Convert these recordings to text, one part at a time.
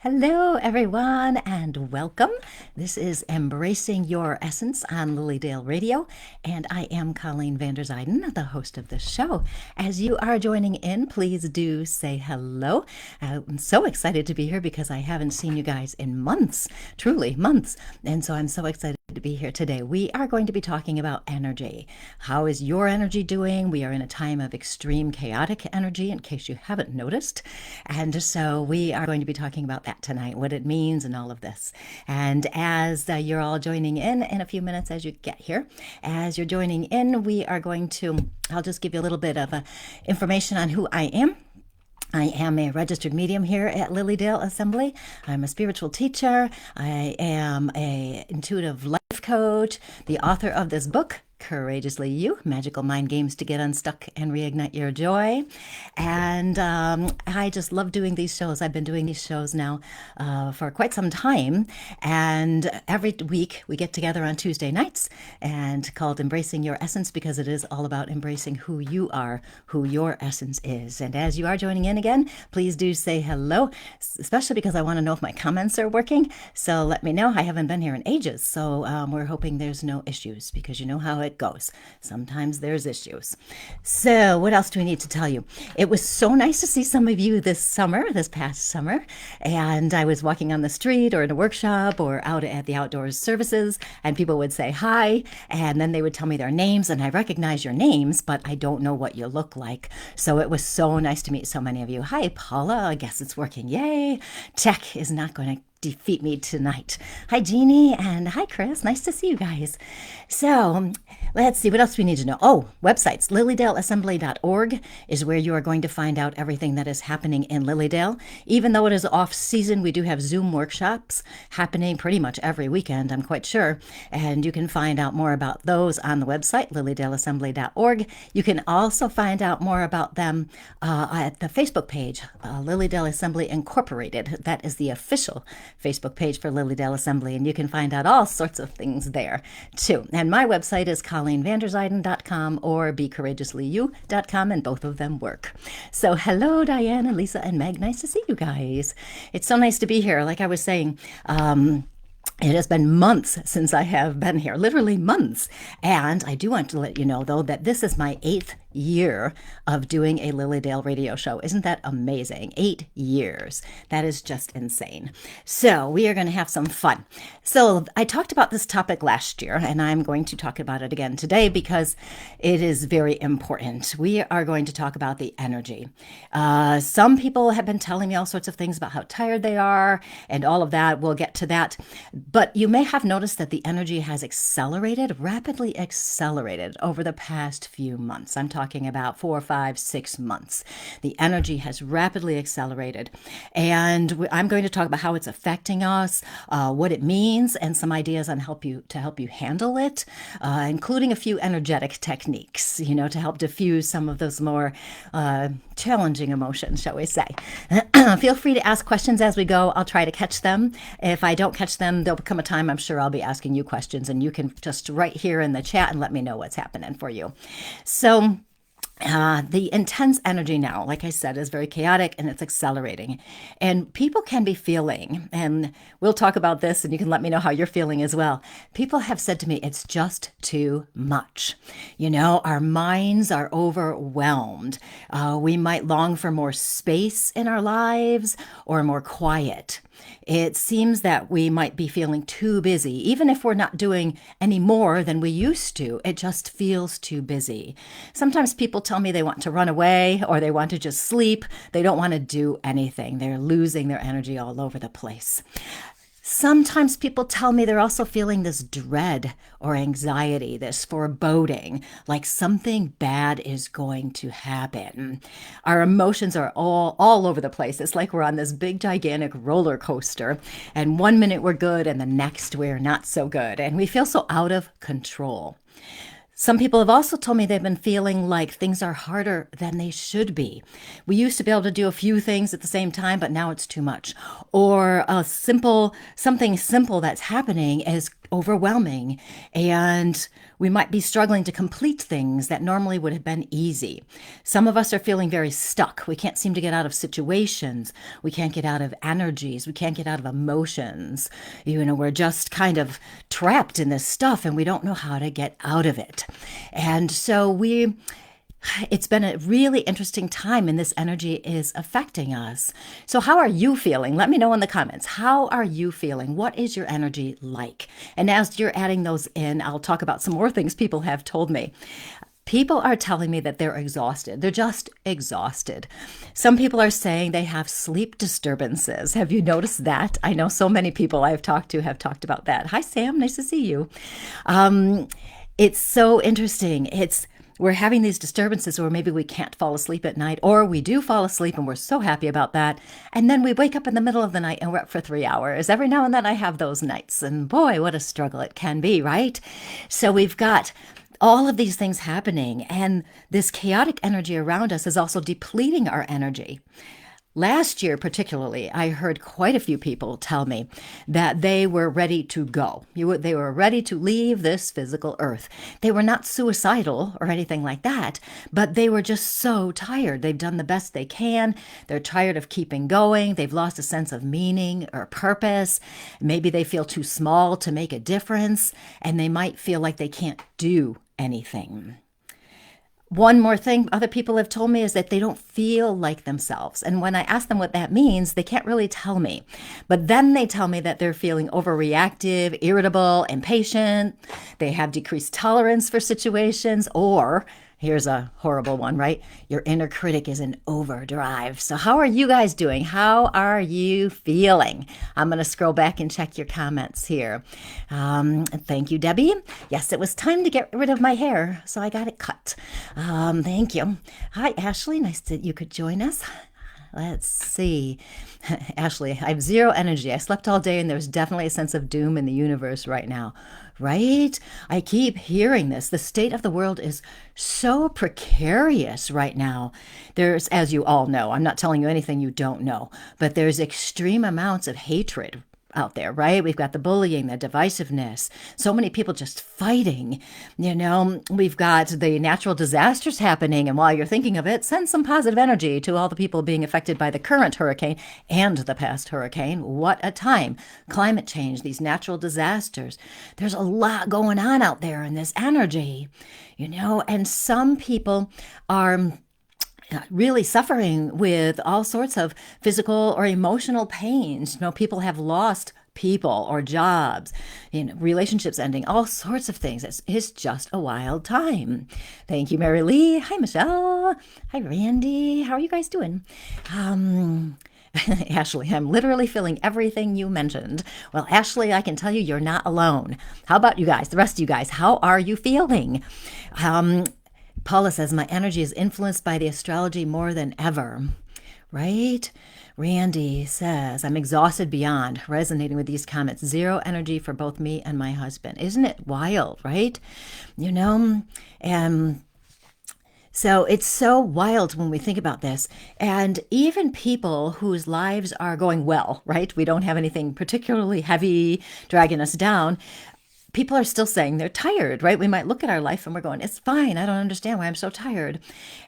Hello, everyone, and welcome. This is Embracing Your Essence on Lilydale Radio, and I am Colleen Vanderzijden, the host of this show. As you are joining in, please do say hello. I'm so excited to be here because I haven't seen you guys in months, truly months, and so I'm so excited to be here today. We are going to be talking about energy. How is your energy doing? We are in a time of extreme chaotic energy, in case you haven't noticed, and so we are going to be talking about that tonight, what it means and all of this. And as you're all joining in a few minutes as you get here, as you're joining in, we are going to, I'll just give you a little bit of information on who I am. I am a registered medium here at Lilydale Assembly. I'm a spiritual teacher. I am an intuitive life coach, the author of this book, Courageously You, Magical Mind Games to Get Unstuck and Reignite Your Joy. And I just love doing these shows. I've been doing these shows now for quite some time. And every week we get together on Tuesday nights and called Embracing Your Essence, because it is all about embracing who you are, who your essence is. And as you are joining in again, please do say hello, especially because I want to know if my comments are working. So let me know. I haven't been here in ages. So we're hoping there's no issues, because you know how it goes. Sometimes there's issues. So what else do we need to tell you? It was so nice to see some of you this past summer. And I was walking on the street or in a workshop or out at the outdoors services, and people would say hi, and then they would tell me their names, and I recognize your names, but I don't know what you look like. So it was so nice to meet so many of you. Hi, Paula. I guess it's working. Yay. Tech is not going to defeat me tonight. Hi, Jeannie, and hi, Chris. Nice to see you guys. So let's see, what else we need to know? Oh, websites. LilydaleAssembly.org is where you are going to find out everything that is happening in Lilydale. Even though it is off season, we do have Zoom workshops happening pretty much every weekend, I'm quite sure. And you can find out more about those on the website, LilydaleAssembly.org. You can also find out more about them at the Facebook page, Lilydale Assembly Incorporated. That is the official Facebook page for Lilydale Assembly, and you can find out all sorts of things there too. And my website is ColleenVanderzijden.com or BeCourageouslyYou.com, and both of them work. So hello, Diane and Lisa and Meg. Nice to see you guys. It's so nice to be here. Like I was saying, it has been months since I have been here, literally months. And I do want to let you know, though, that this is my 8th year of doing a Lilydale radio show. Isn't that amazing? 8 years. That is just insane. So we are going to have some fun. So I talked about this topic last year, and I'm going to talk about it again today because it is very important. We are going to talk about the energy. Some people have been telling me all sorts of things about how tired they are and all of that. We'll get to that. But you may have noticed that the energy has rapidly accelerated over the past few months. I'm talking about 4, 5, 6 months. The energy has rapidly accelerated. And I'm going to talk about how it's affecting us, what it means, and some ideas on to help you handle it, including a few energetic techniques, to help diffuse some of those more challenging emotions, shall we say. Feel free to ask questions as we go. I'll try to catch them. If I don't catch them, there'll come a time I'm sure I'll be asking you questions, and you can just write here in the chat and let me know what's happening for you. So the intense energy now, like I said, is very chaotic and it's accelerating. And people can be feeling, and we'll talk about this and you can let me know how you're feeling as well. People have said to me, it's just too much. Our minds are overwhelmed. We might long for more space in our lives or more quiet. It seems that we might be feeling too busy. Even if we're not doing any more than we used to, it just feels too busy. Sometimes people tell me they want to run away or they want to just sleep. They don't want to do anything. They're losing their energy all over the place. Sometimes people tell me they're also feeling this dread or anxiety, this foreboding, like something bad is going to happen. Our emotions are all over the place. It's like we're on this big, gigantic roller coaster, and one minute we're good and the next we're not so good, and we feel so out of control. Some people have also told me they've been feeling like things are harder than they should be. We used to be able to do a few things at the same time, but now it's too much. Or something simple that's happening is overwhelming, and we might be struggling to complete things that normally would have been easy. Some of us are feeling very stuck. We can't seem to get out of situations. We can't get out of energies. We can't get out of emotions. We're just kind of trapped in this stuff and we don't know how to get out of it. And so it's been a really interesting time, and this energy is affecting us. So how are you feeling? Let me know in the comments. How are you feeling? What is your energy like? And as you're adding those in, I'll talk about some more things people have told me. People are telling me that they're exhausted. They're just exhausted. Some people are saying they have sleep disturbances. Have you noticed that? I know so many people I've talked to have talked about that. Hi, Sam. Nice to see you. It's so interesting. We're having these disturbances where maybe we can't fall asleep at night, or we do fall asleep and we're so happy about that. And then we wake up in the middle of the night and we're up for 3 hours. Every now and then I have those nights, and boy, what a struggle it can be, right? So we've got all of these things happening, and this chaotic energy around us is also depleting our energy. Last year, particularly, I heard quite a few people tell me that they were ready to go. They were ready to leave this physical earth. They were not suicidal or anything like that, but they were just so tired. They've done the best they can. They're tired of keeping going. They've lost a sense of meaning or purpose. Maybe they feel too small to make a difference, and they might feel like they can't do anything. One more thing other people have told me is that they don't feel like themselves. And when I ask them what that means, they can't really tell me. But then they tell me that they're feeling overreactive, irritable, impatient. They have decreased tolerance for situations, or here's a horrible one, right? Your inner critic is in overdrive. So how are you guys doing? How are you feeling? I'm going to scroll back and check your comments here. Thank you, Debbie. Yes, it was time to get rid of my hair, so I got it cut. Thank you. Hi, Ashley. Nice that you could join us. Let's see. Ashley, I have zero energy. I slept all day and there's definitely a sense of doom in the universe right now. Right? I keep hearing this. The state of the world is so precarious right now. There's, as you all know, I'm not telling you anything you don't know, but there's extreme amounts of hatred out there, right? We've got the bullying, the divisiveness, so many people just fighting. We've got the natural disasters happening. And while you're thinking of it, send some positive energy to all the people being affected by the current hurricane and the past hurricane. What a time. Climate change, these natural disasters. There's a lot going on out there in this energy, and some people are really suffering with all sorts of physical or emotional pains. People have lost people or jobs, relationships ending, all sorts of things. It's just a wild time. Thank you, Mary Lee. Hi, Michelle. Hi, Randy. How are you guys doing? Ashley, I'm literally feeling everything you mentioned. Well, Ashley, I can tell you you're not alone. How about you guys, the rest of you guys? How are you feeling? Paula says, my energy is influenced by the astrology more than ever, right? Randy says, I'm exhausted beyond, resonating with these comments. Zero energy for both me and my husband. Isn't it wild, right? And so it's so wild when we think about this. And even people whose lives are going well, right? We don't have anything particularly heavy dragging us down. People are still saying they're tired, right? We might look at our life and we're going, it's fine. I don't understand why I'm so tired.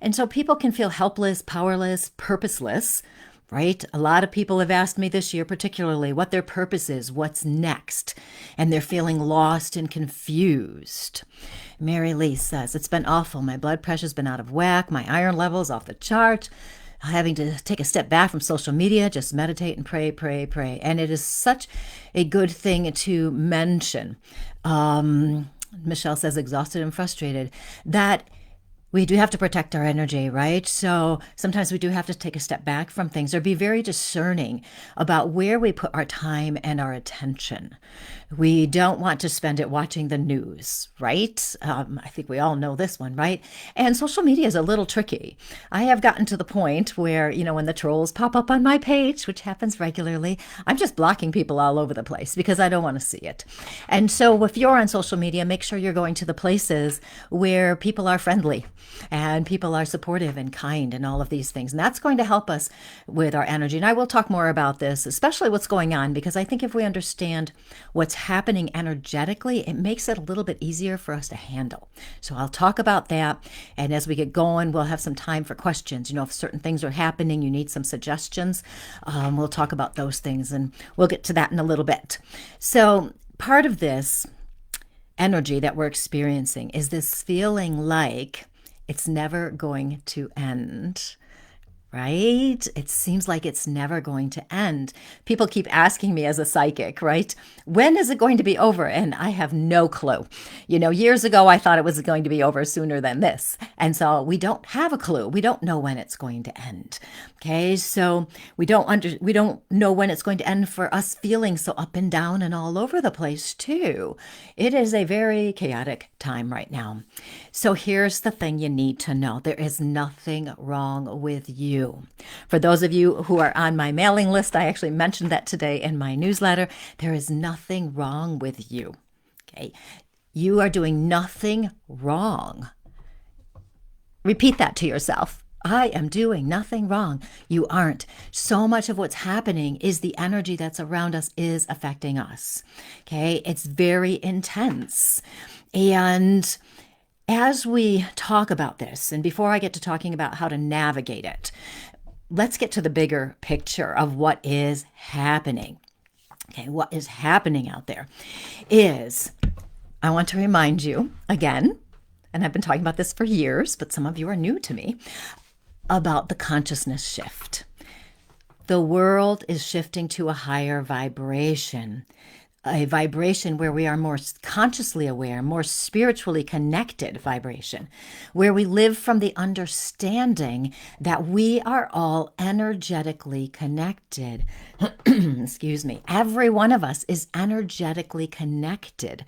And so people can feel helpless, powerless, purposeless, right? A lot of people have asked me this year, particularly, what their purpose is, what's next. And they're feeling lost and confused. Mary Lee says, it's been awful. My blood pressure's been out of whack. My iron level's off the chart. Having to take a step back from social media, just meditate and pray, pray, pray. And it is such a good thing to mention. Michelle says, exhausted and frustrated, that we do have to protect our energy, right? So sometimes we do have to take a step back from things or be very discerning about where we put our time and our attention. We don't want to spend it watching the news, right? I think we all know this one, right? And social media is a little tricky. I have gotten to the point where, when the trolls pop up on my page, which happens regularly, I'm just blocking people all over the place because I don't want to see it. And so if you're on social media, make sure you're going to the places where people are friendly, and people are supportive and kind and all of these things. And that's going to help us with our energy. And I will talk more about this, especially what's going on, because I think if we understand what's happening energetically, it makes it a little bit easier for us to handle. So I'll talk about that. And as we get going, we'll have some time for questions. If certain things are happening, you need some suggestions, we'll talk about those things, and we'll get to that in a little bit. So part of this energy that we're experiencing is this feeling like it's never going to end, right? It seems like it's never going to end. People keep asking me as a psychic, right? When is it going to be over? And I have no clue. Years ago, I thought it was going to be over sooner than this. And so we don't have a clue. We don't know when it's going to end. Okay, so we don't know when it's going to end for us feeling so up and down and all over the place too. It is a very chaotic time right now. So here's the thing you need to know. There is nothing wrong with you. For those of you who are on my mailing list, I actually mentioned that today in my newsletter. There is nothing wrong with you. Okay, you are doing nothing wrong. Repeat that to yourself. I am doing nothing wrong. You aren't. So much of what's happening is the energy that's around us is affecting us. Okay, it's very intense. And as we talk about this, and before I get to talking about how to navigate it, let's get to the bigger picture of what is happening. Okay, what is happening out there is, I want to remind you again, and I've been talking about this for years, but some of you are new to me, about the consciousness shift. The world is shifting to a higher vibration, a vibration where we are more consciously aware, more spiritually connected vibration, where we live from the understanding that we are all energetically connected. Excuse me. Every one of us is energetically connected.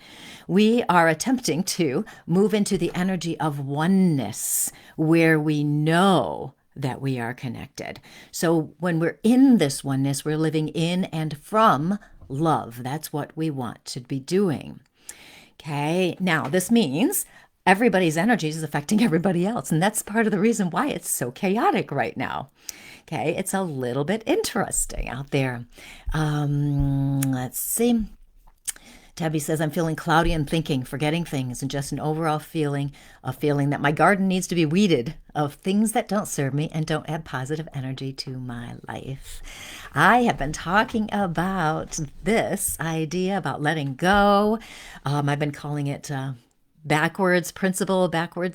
We are attempting to move into the energy of oneness, where we know that we are connected. So when we're in this oneness, we're living in and from love. That's what we want to be doing. Okay. Now, this means everybody's energy is affecting everybody else. And that's part of the reason why it's so chaotic right now. Okay. It's a little bit interesting out there. Let's see. Tabby says, I'm feeling cloudy and thinking, forgetting things, and just an overall feeling that my garden needs to be weeded of things that don't serve me and don't add positive energy to my life. I have been talking about this idea about letting go. I've been calling it backwards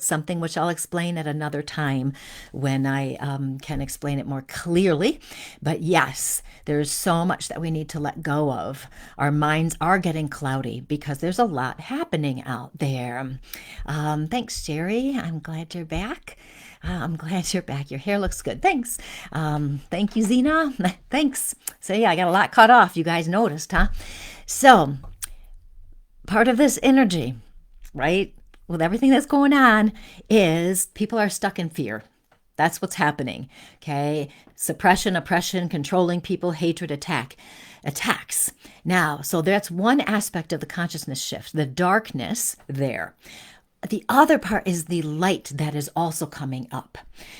something, which I'll explain at another time when I can explain it more clearly. But yes, there's so much that we need to let go of. Our minds are getting cloudy because there's a lot happening out there. Thanks, Sherry. I'm glad you're back. I'm glad you're back. Your hair looks good. Thanks. Thank you, Zena. Thanks. So yeah, I got a lot cut off. You guys noticed, huh? So part of this energy, right, with everything that's going on, is people are stuck in fear. That's what's happening. Okay. Suppression, oppression, controlling people, hatred, attacks. Now, so that's one aspect of the consciousness shift, the darkness there. The other part is the light that is also coming up.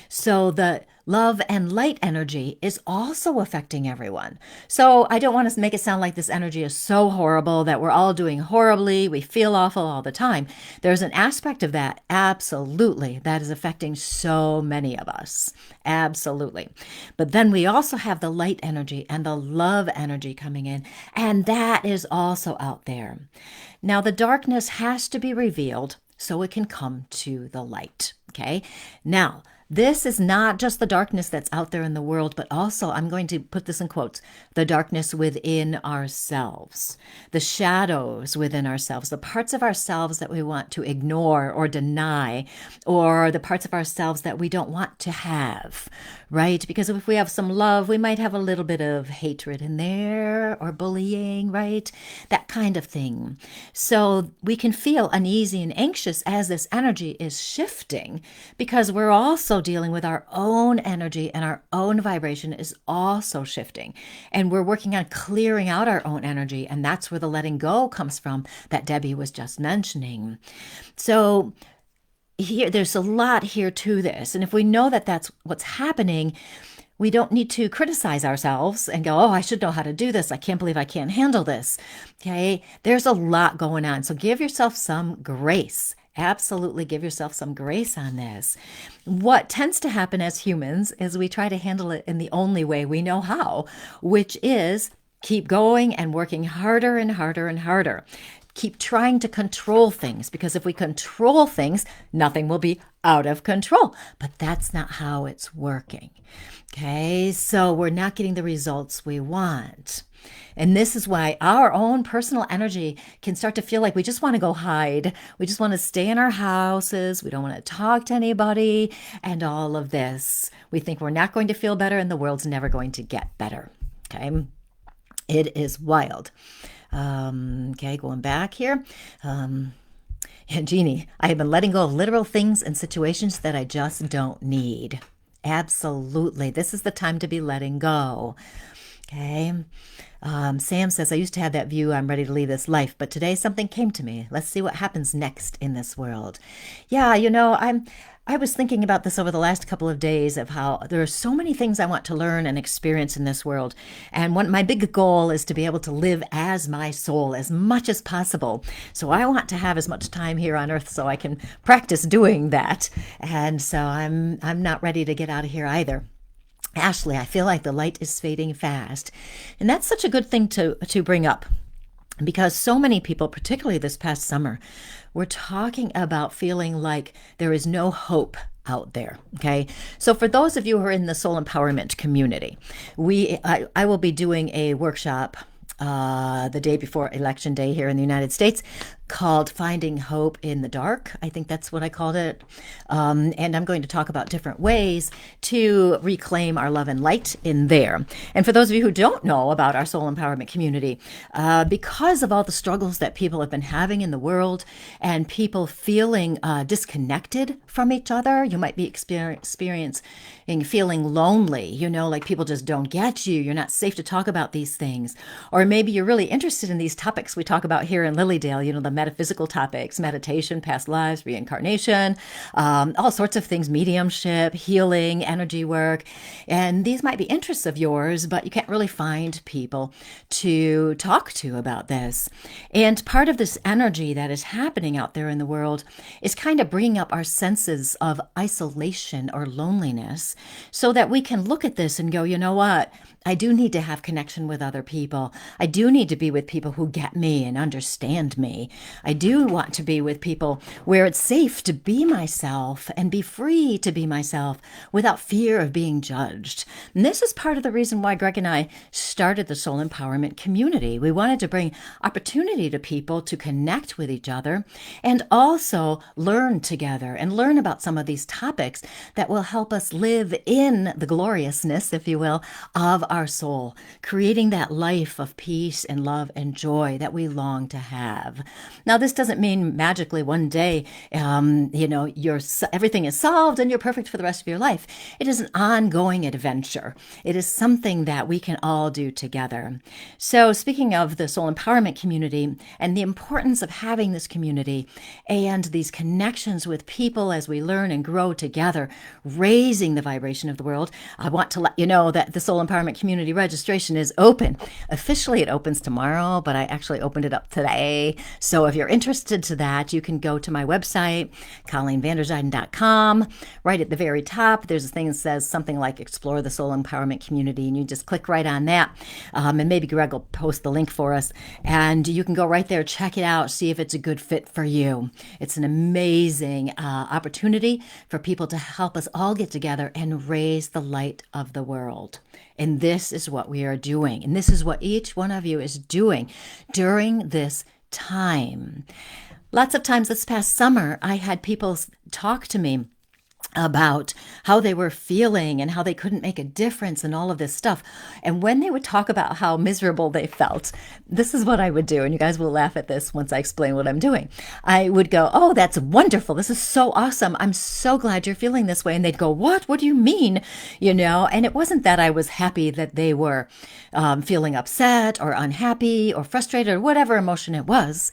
So the love and light energy is also affecting everyone. So I don't want to make it sound like this energy is so horrible that we're all doing horribly, we feel awful all the time. There's an aspect of that, absolutely, that is affecting so many of us. Absolutely. But then we also have the light energy and the love energy coming in, and that is also out there. Now, the darkness has to be revealed so it can come to the light. Okay. Now, this is not just the darkness that's out there in the world, but also, I'm going to put this in quotes, the darkness within ourselves, the shadows within ourselves, the parts of ourselves that we want to ignore or deny, or the parts of ourselves that we don't want to have, right? Because if we have some love, we might have a little bit of hatred in there, or bullying, right? That kind of thing. So we can feel uneasy and anxious as this energy is shifting, because we're also dealing with our own energy, and our own vibration is also shifting. And we're working on clearing out our own energy. And that's where the letting go comes from that Debbie was just mentioning. So there's a lot here to this. And if we know that that's what's happening, we don't need to criticize ourselves and go, oh, I should know how to do this. I can't believe I can't handle this. Okay. There's a lot going on. So give yourself some grace. Absolutely give yourself some grace on this. What tends to happen as humans is we try to handle it in the only way we know how, which is keep going and working harder and harder and harder. Keep trying to control things, because if we control things, nothing will be out of control. But that's not how it's working. Okay, so we're not getting the results we want. And this is why our own personal energy can start to feel like we just want to go hide. We just want to stay in our houses. We don't want to talk to anybody and all of this. We think we're not going to feel better and the world's never going to get better. Okay, it is wild. Okay, going back here. And Jeannie, I have been letting go of literal things and situations that I just don't need. Absolutely. This is the time to be letting go. Okay. Sam says, I used to have that view, I'm ready to leave this life, but today something came to me. Let's see what happens next in this world. Yeah, I was thinking about this over the last couple of days of how there are so many things I want to learn and experience in this world. And my big goal is to be able to live as my soul as much as possible. So I want to have as much time here on earth so I can practice doing that. And so I'm not ready to get out of here either. Ashley, I feel like the light is fading fast. And that's such a good thing to bring up, because so many people, particularly this past summer, were talking about feeling like there is no hope out there. Okay. So for those of you who are in the soul empowerment community, I will be doing a workshop the day before Election Day here in the United States called Finding Hope in the Dark. I think that's what I called it. And I'm going to talk about different ways to reclaim our love and light in there. And for those of you who don't know about our soul empowerment community, because of all the struggles that people have been having in the world and people feeling disconnected from each other, you might be experiencing feeling lonely, like people just don't get you. You're not safe to talk about these things. Or maybe you're really interested in these topics we talk about here in Lilydale, the metaphysical topics, meditation, past lives, reincarnation, all sorts of things, mediumship, healing, energy work. And these might be interests of yours, but you can't really find people to talk to about this. And part of this energy that is happening out there in the world is kind of bringing up our senses of isolation or loneliness so that we can look at this and go, you know what? I do need to have connection with other people. I do need to be with people who get me and understand me. I do want to be with people where it's safe to be myself and be free to be myself without fear of being judged. And this is part of the reason why Greg and I started the Soul Empowerment community. We wanted to bring opportunity to people to connect with each other and also learn together and learn about some of these topics that will help us live in the gloriousness, if you will, of our soul, creating that life of peace and love and joy that we long to have. Now, this doesn't mean magically one day, everything is solved and you're perfect for the rest of your life. It is an ongoing adventure. It is something that we can all do together. So speaking of the soul empowerment community and the importance of having this community and these connections with people as we learn and grow together, raising the vibration of the world, I want to let you know that the soul empowerment community registration is open. Officially, it opens tomorrow, but I actually opened it up today. So if you're interested to that, you can go to my website, ColleenVanderzijden.com. Right at the very top, there's a thing that says something like Explore the Soul Empowerment Community, and you just click right on that. And maybe Greg will post the link for us. And you can go right there, check it out, see if it's a good fit for you. It's an amazing opportunity for people to help us all get together and raise the light of the world. And this is what we are doing. And this is what each one of you is doing during this time. Lots of times this past summer, I had people talk to me about how they were feeling and how they couldn't make a difference and all of this stuff. And when they would talk about how miserable they felt, this is what I would do. And you guys will laugh at this once I explain what I'm doing. I would go, oh, that's wonderful. This is so awesome. I'm so glad you're feeling this way. And they'd go, what? What do you mean? And it wasn't that I was happy that they were feeling upset or unhappy or frustrated or whatever emotion it was.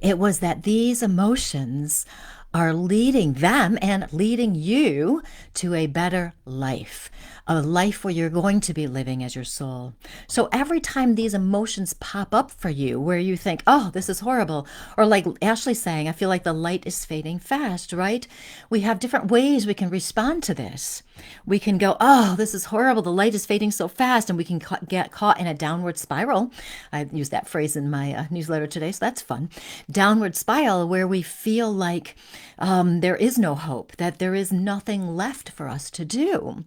It was that these emotions are leading them and leading you to a better life, a life where you're going to be living as your soul. So every time these emotions pop up for you where you think, oh, this is horrible, or like Ashley's saying, I feel like the light is fading fast, right? We have different ways we can respond to this. We can go, oh, this is horrible. The light is fading so fast, and we can get caught in a downward spiral. I used that phrase in my newsletter today, so that's fun. Downward spiral where we feel like there is no hope, that there is nothing left for us to do.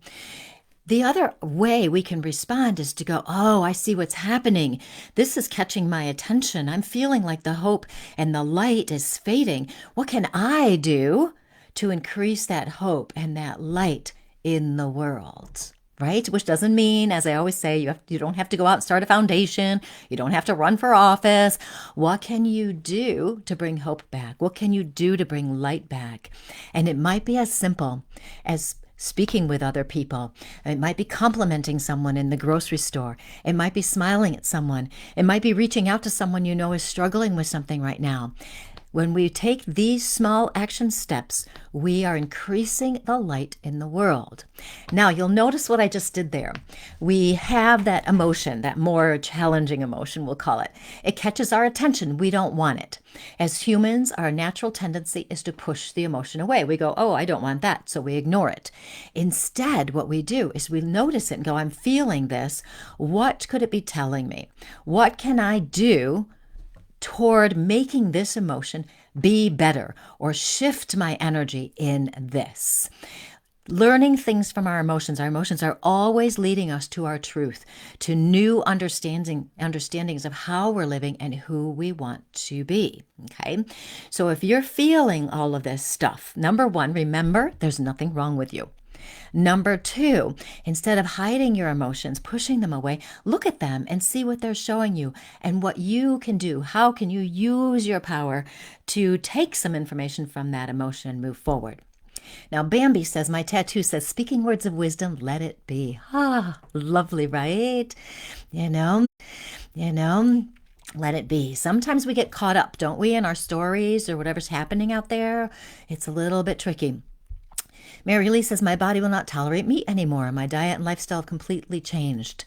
The other way we can respond is to go, oh, I see what's happening. This is catching my attention. I'm feeling like the hope and the light is fading. What can I do to increase that hope and that light in the world? Right? Which doesn't mean, as I always say, you don't have to go out and start a foundation. You don't have to run for office. What can you do to bring hope back? What can you do to bring light back? And it might be as simple as speaking with other people. It might be complimenting someone in the grocery store. It might be smiling at someone. It might be reaching out to someone you know is struggling with something right now. When we take these small action steps, we are increasing the light in the world. Now, you'll notice what I just did there. We have that emotion, that more challenging emotion, we'll call it. It catches our attention. We don't want it. As humans, our natural tendency is to push the emotion away. We go, oh, I don't want that, so we ignore it. Instead, what we do is we notice it and go, I'm feeling this. What could it be telling me? What can I do toward making this emotion be better or shift my energy in this? Learning things from our emotions are always leading us to our truth, to new understandings of how we're living and who we want to be. Okay. So if you're feeling all of this stuff, number one, remember there's nothing wrong with you. Number two, instead of hiding your emotions, pushing them away, look at them and see what they're showing you and what you can do. How can you use your power to take some information from that emotion and move forward? Now, Bambi says, my tattoo says, speaking words of wisdom, let it be. Ah, lovely, right? You know, let it be. Sometimes we get caught up, don't we, in our stories or whatever's happening out there. It's a little bit tricky. Mary Lee says, my body will not tolerate meat anymore. My diet and lifestyle have completely changed.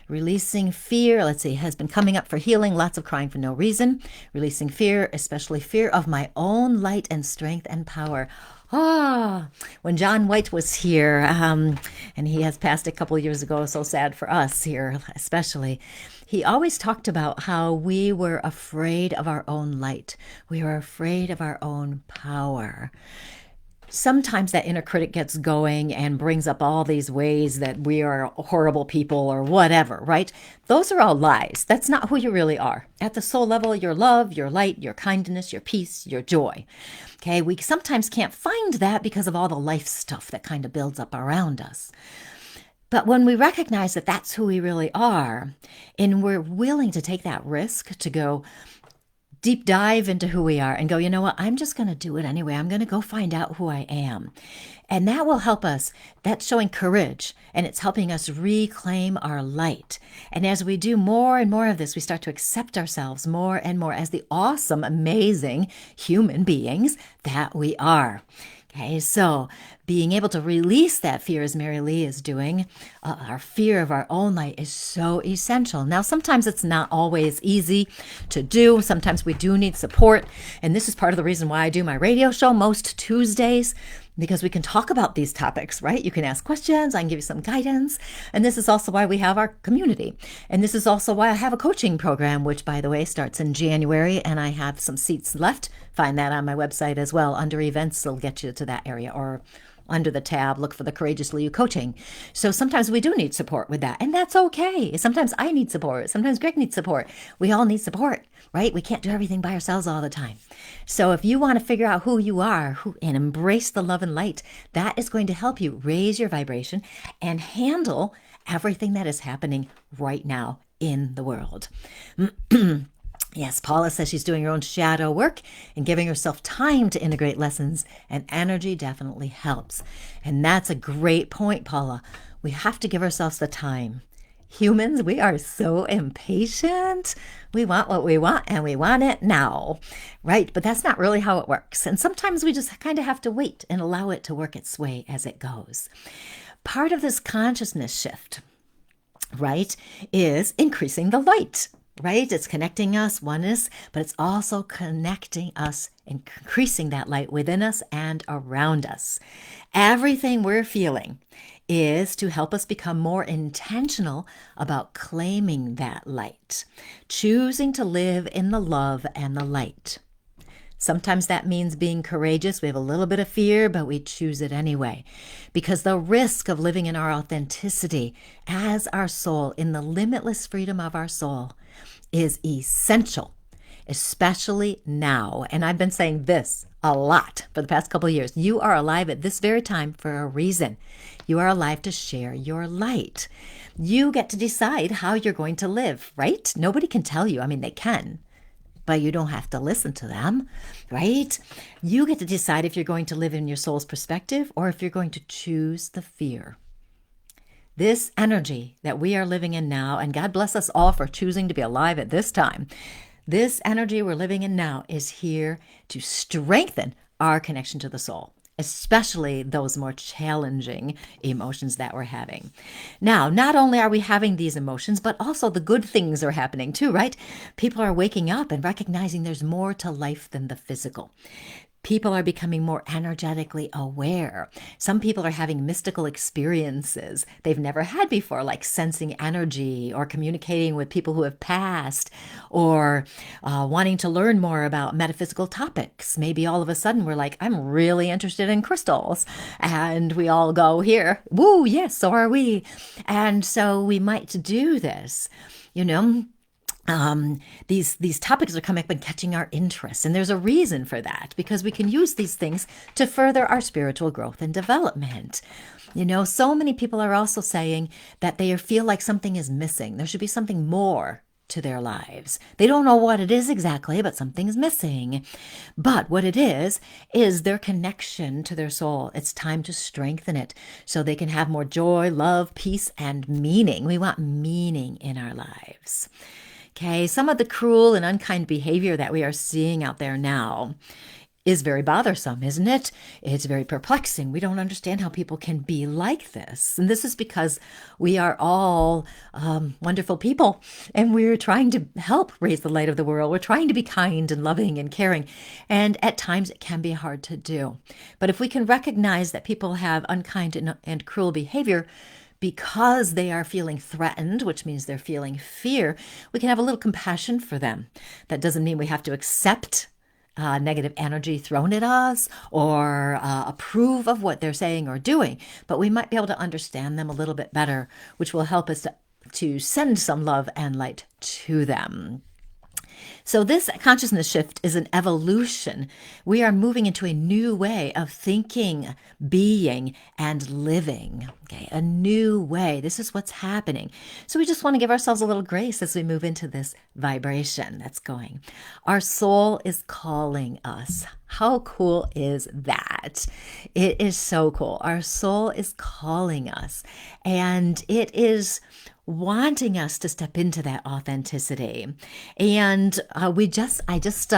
Releasing fear, has been coming up for healing. Lots of crying for no reason. Releasing fear, especially fear of my own light and strength and power. When John White was here, and he has passed a couple years ago, so sad for us here especially, he always talked about how we were afraid of our own light. We were afraid of our own power. Sometimes that inner critic gets going and brings up all these ways that we are horrible people or whatever, right? Those are all lies. That's not who you really are. At the soul level, your love, your light, your kindness, your peace, your joy. Okay, we sometimes can't find that because of all the life stuff that kind of builds up around us. But when we recognize that that's who we really are, and we're willing to take that risk to go deep dive into who we are and go, you know what, I'm just going to do it anyway. I'm going to go find out who I am. And that will help us. That's showing courage, and it's helping us reclaim our light. And as we do more and more of this, we start to accept ourselves more and more as the awesome, amazing human beings that we are. Okay, so being able to release that fear, as Mary Lee is doing, our fear of our own light is so essential. Now, sometimes it's not always easy to do. Sometimes we do need support. And this is part of the reason why I do my radio show most Tuesdays, because we can talk about these topics, right? You can ask questions, I can give you some guidance. And this is also why we have our community. And this is also why I have a coaching program, which, by the way, starts in January, and I have some seats left. Find that on my website as well. Under events, it'll get you to that area, or under the tab, look for the Courageously You coaching. So sometimes we do need support with that, and that's okay. Sometimes I need support. Sometimes Greg needs support. We all need support, right? We can't do everything by ourselves all the time. So if you want to figure out who you are and embrace the love and light, that is going to help you raise your vibration and handle everything that is happening right now in the world. Yes, Paula says she's doing her own shadow work and giving herself time to integrate lessons, and energy definitely helps. And that's a great point, Paula. We have to give ourselves the time. Humans, we are so impatient. We want what we want and we want it now, right? But that's not really how it works. And sometimes we just kind of have to wait and allow it to work its way as it goes. Part of this consciousness shift, right, is increasing the light, right? It's connecting us, oneness, but it's also connecting us, increasing that light within us and around us. Everything we're feeling is to help us become more intentional about claiming that light, choosing to live in the love and the light. Sometimes that means being courageous. We have a little bit of fear, but we choose it anyway. Because the risk of living in our authenticity as our soul, in the limitless freedom of our soul, is essential, especially now. And I've been saying this a lot for the past couple of years. You are alive at this very time for a reason. You are alive to share your light. You get to decide how you're going to live, right? Nobody can tell you. I mean, they can, but you don't have to listen to them, right? You get to decide if you're going to live in your soul's perspective or if you're going to choose the fear. This energy that we are living in now, and God bless us all for choosing to be alive at this time, this energy we're living in now is here to strengthen our connection to the soul, especially those more challenging emotions that we're having. Now, not only are we having these emotions, but also the good things are happening too, right? People are waking up and recognizing there's more to life than the physical. People are becoming more energetically aware. Some people are having mystical experiences they've never had before, like sensing energy or communicating with people who have passed, or wanting to learn more about metaphysical topics. Maybe all of a sudden we're like, I'm really interested in crystals. And we all go here, woo, yes, so are we. And so we might do this, you know. These topics are coming up and catching our interest. And there's a reason for that, because we can use these things to further our spiritual growth and development. You know, so many people are also saying that they feel like something is missing. There should be something more to their lives. They don't know what it is exactly, but something's missing. But what it is their connection to their soul. It's time to strengthen it so they can have more joy, love, peace, and meaning. We want meaning in our lives. Okay, some of the cruel and unkind behavior that we are seeing out there now is very bothersome, isn't it? It's very perplexing. We don't understand how people can be like this. And this is because we are all wonderful people, and we're trying to help raise the light of the world. We're trying to be kind and loving and caring. And at times it can be hard to do. But if we can recognize that people have unkind and cruel behavior, because they are feeling threatened, which means they're feeling fear, we can have a little compassion for them. That doesn't mean we have to accept negative energy thrown at us or approve of what they're saying or doing, but we might be able to understand them a little bit better, which will help us to send some love and light to them. So this consciousness shift is an evolution. We are moving into a new way of thinking, being, and living. Okay, a new way. This is what's happening. So we just want to give ourselves a little grace as we move into this vibration that's going. Our soul is calling us. How cool is that? It is so cool. Our soul is calling us, and it is wanting us to step into that authenticity. And I just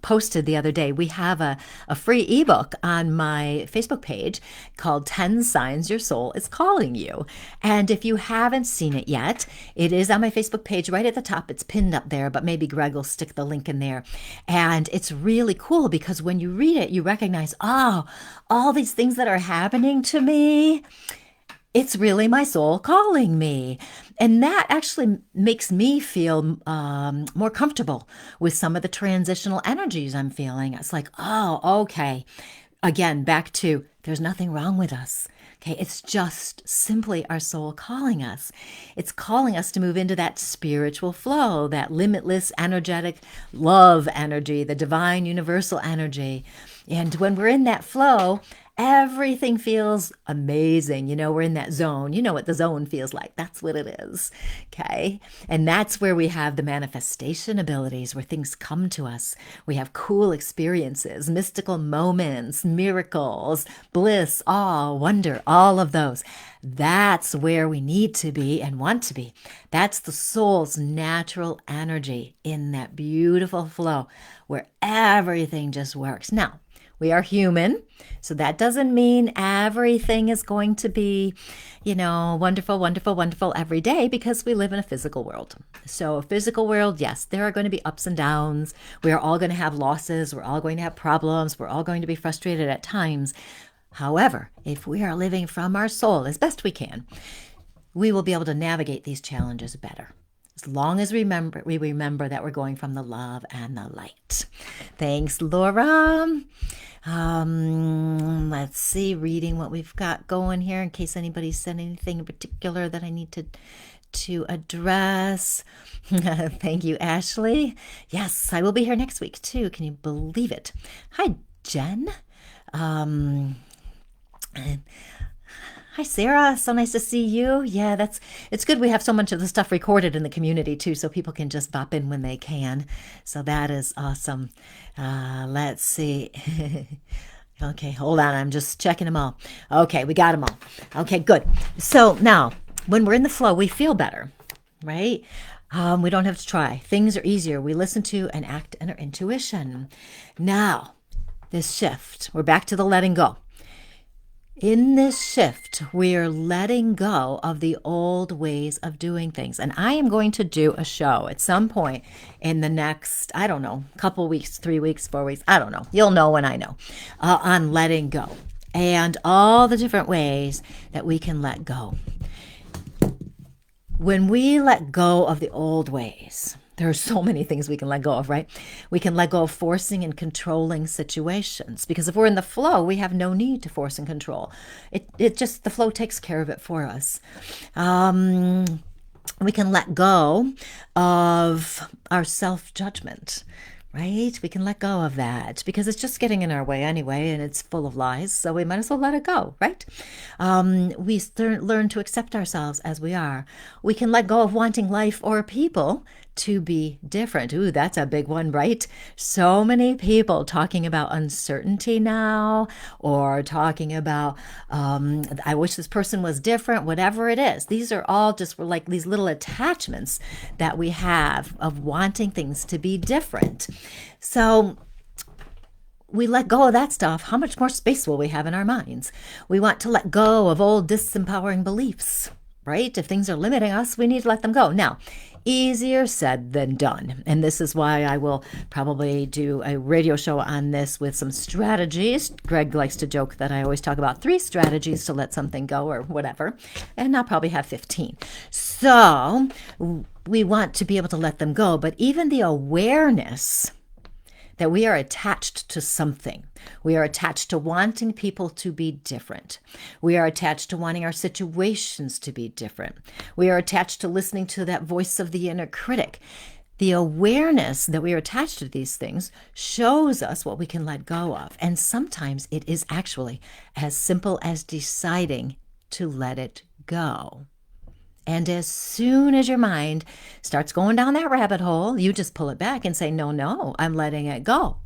posted the other day, we have a free ebook on my Facebook page called 10 Signs Your Soul is Calling You. And if you haven't seen it yet, it is on my Facebook page right at the top. It's pinned up there, but maybe Greg will stick the link in there. And it's really cool because when you read it, you recognize, oh, all these things that are happening to me, it's really my soul calling me. And that actually makes me feel more comfortable with some of the transitional energies I'm feeling. It's like, oh, okay. Again, back to there's nothing wrong with us. Okay, it's just simply our soul calling us. It's calling us to move into that spiritual flow, that limitless, energetic love energy, the divine universal energy. And when we're in that flow, Everything feels amazing. We're in that zone. You know what the zone feels like. That's what it is. Okay. And that's where we have the manifestation abilities, where things come to us. We have cool experiences, mystical moments, miracles, bliss, awe, wonder, all of those. That's where we need to be and want to be. That's the soul's natural energy in that beautiful flow where everything just works. Now, we are human, so that doesn't mean everything is going to be, wonderful, wonderful, wonderful every day, because we live in a physical world. So a physical world, yes, there are going to be ups and downs. We are all going to have losses. We're all going to have problems. We're all going to be frustrated at times. However, if we are living from our soul as best we can, we will be able to navigate these challenges better. As long as we remember that we're going from the love and the light. Thanks, Laura. Let's see, reading what we've got going here in case anybody said anything in particular that I need to address. Thank you, Ashley. Yes, I will be here next week too. Can you believe it? Hi, Jen. Hi, Sarah. So nice to see you. Yeah, it's good. We have so much of the stuff recorded in the community too, so people can just bop in when they can. So that is awesome. Let's see. Okay, hold on. I'm just checking them all. Okay, we got them all. Okay, good. So now, when we're in the flow, we feel better, right? We don't have to try. Things are easier. We listen to and act on our intuition. Now, this shift, we're back to the letting go. In this shift, we're letting go of the old ways of doing things. And I am going to do a show at some point in the next, I don't know, couple weeks, 3 weeks, 4 weeks, I don't know. You'll know when I know, on letting go and all the different ways that we can let go. When we let go of the old ways, there are so many things we can let go of, right? We can let go of forcing and controlling situations, because if we're in the flow, we have no need to force and control. It just, the flow takes care of it for us. We can let go of our self-judgment, right? We can let go of that because it's just getting in our way anyway, and it's full of lies, so we might as well let it go, right? We learn to accept ourselves as we are. We can let go of wanting life or people to be different. Ooh, that's a big one, right? So many people talking about uncertainty now, or talking about, I wish this person was different, whatever it is. These are all just like these little attachments that we have of wanting things to be different. So we let go of that stuff. How much more space will we have in our minds? We want to let go of old disempowering beliefs, right? If things are limiting us, we need to let them go. Now, easier said than done. And this is why I will probably do a radio show on this with some strategies. Greg likes to joke that I always talk about 3 strategies to let something go or whatever. And I'll probably have 15. So we want to be able to let them go. But even the awareness that we are attached to something. We are attached to wanting people to be different. We are attached to wanting our situations to be different. We are attached to listening to that voice of the inner critic. The awareness that we are attached to these things shows us what we can let go of. And sometimes it is actually as simple as deciding to let it go. And as soon as your mind starts going down that rabbit hole, you just pull it back and say, no, I'm letting it go.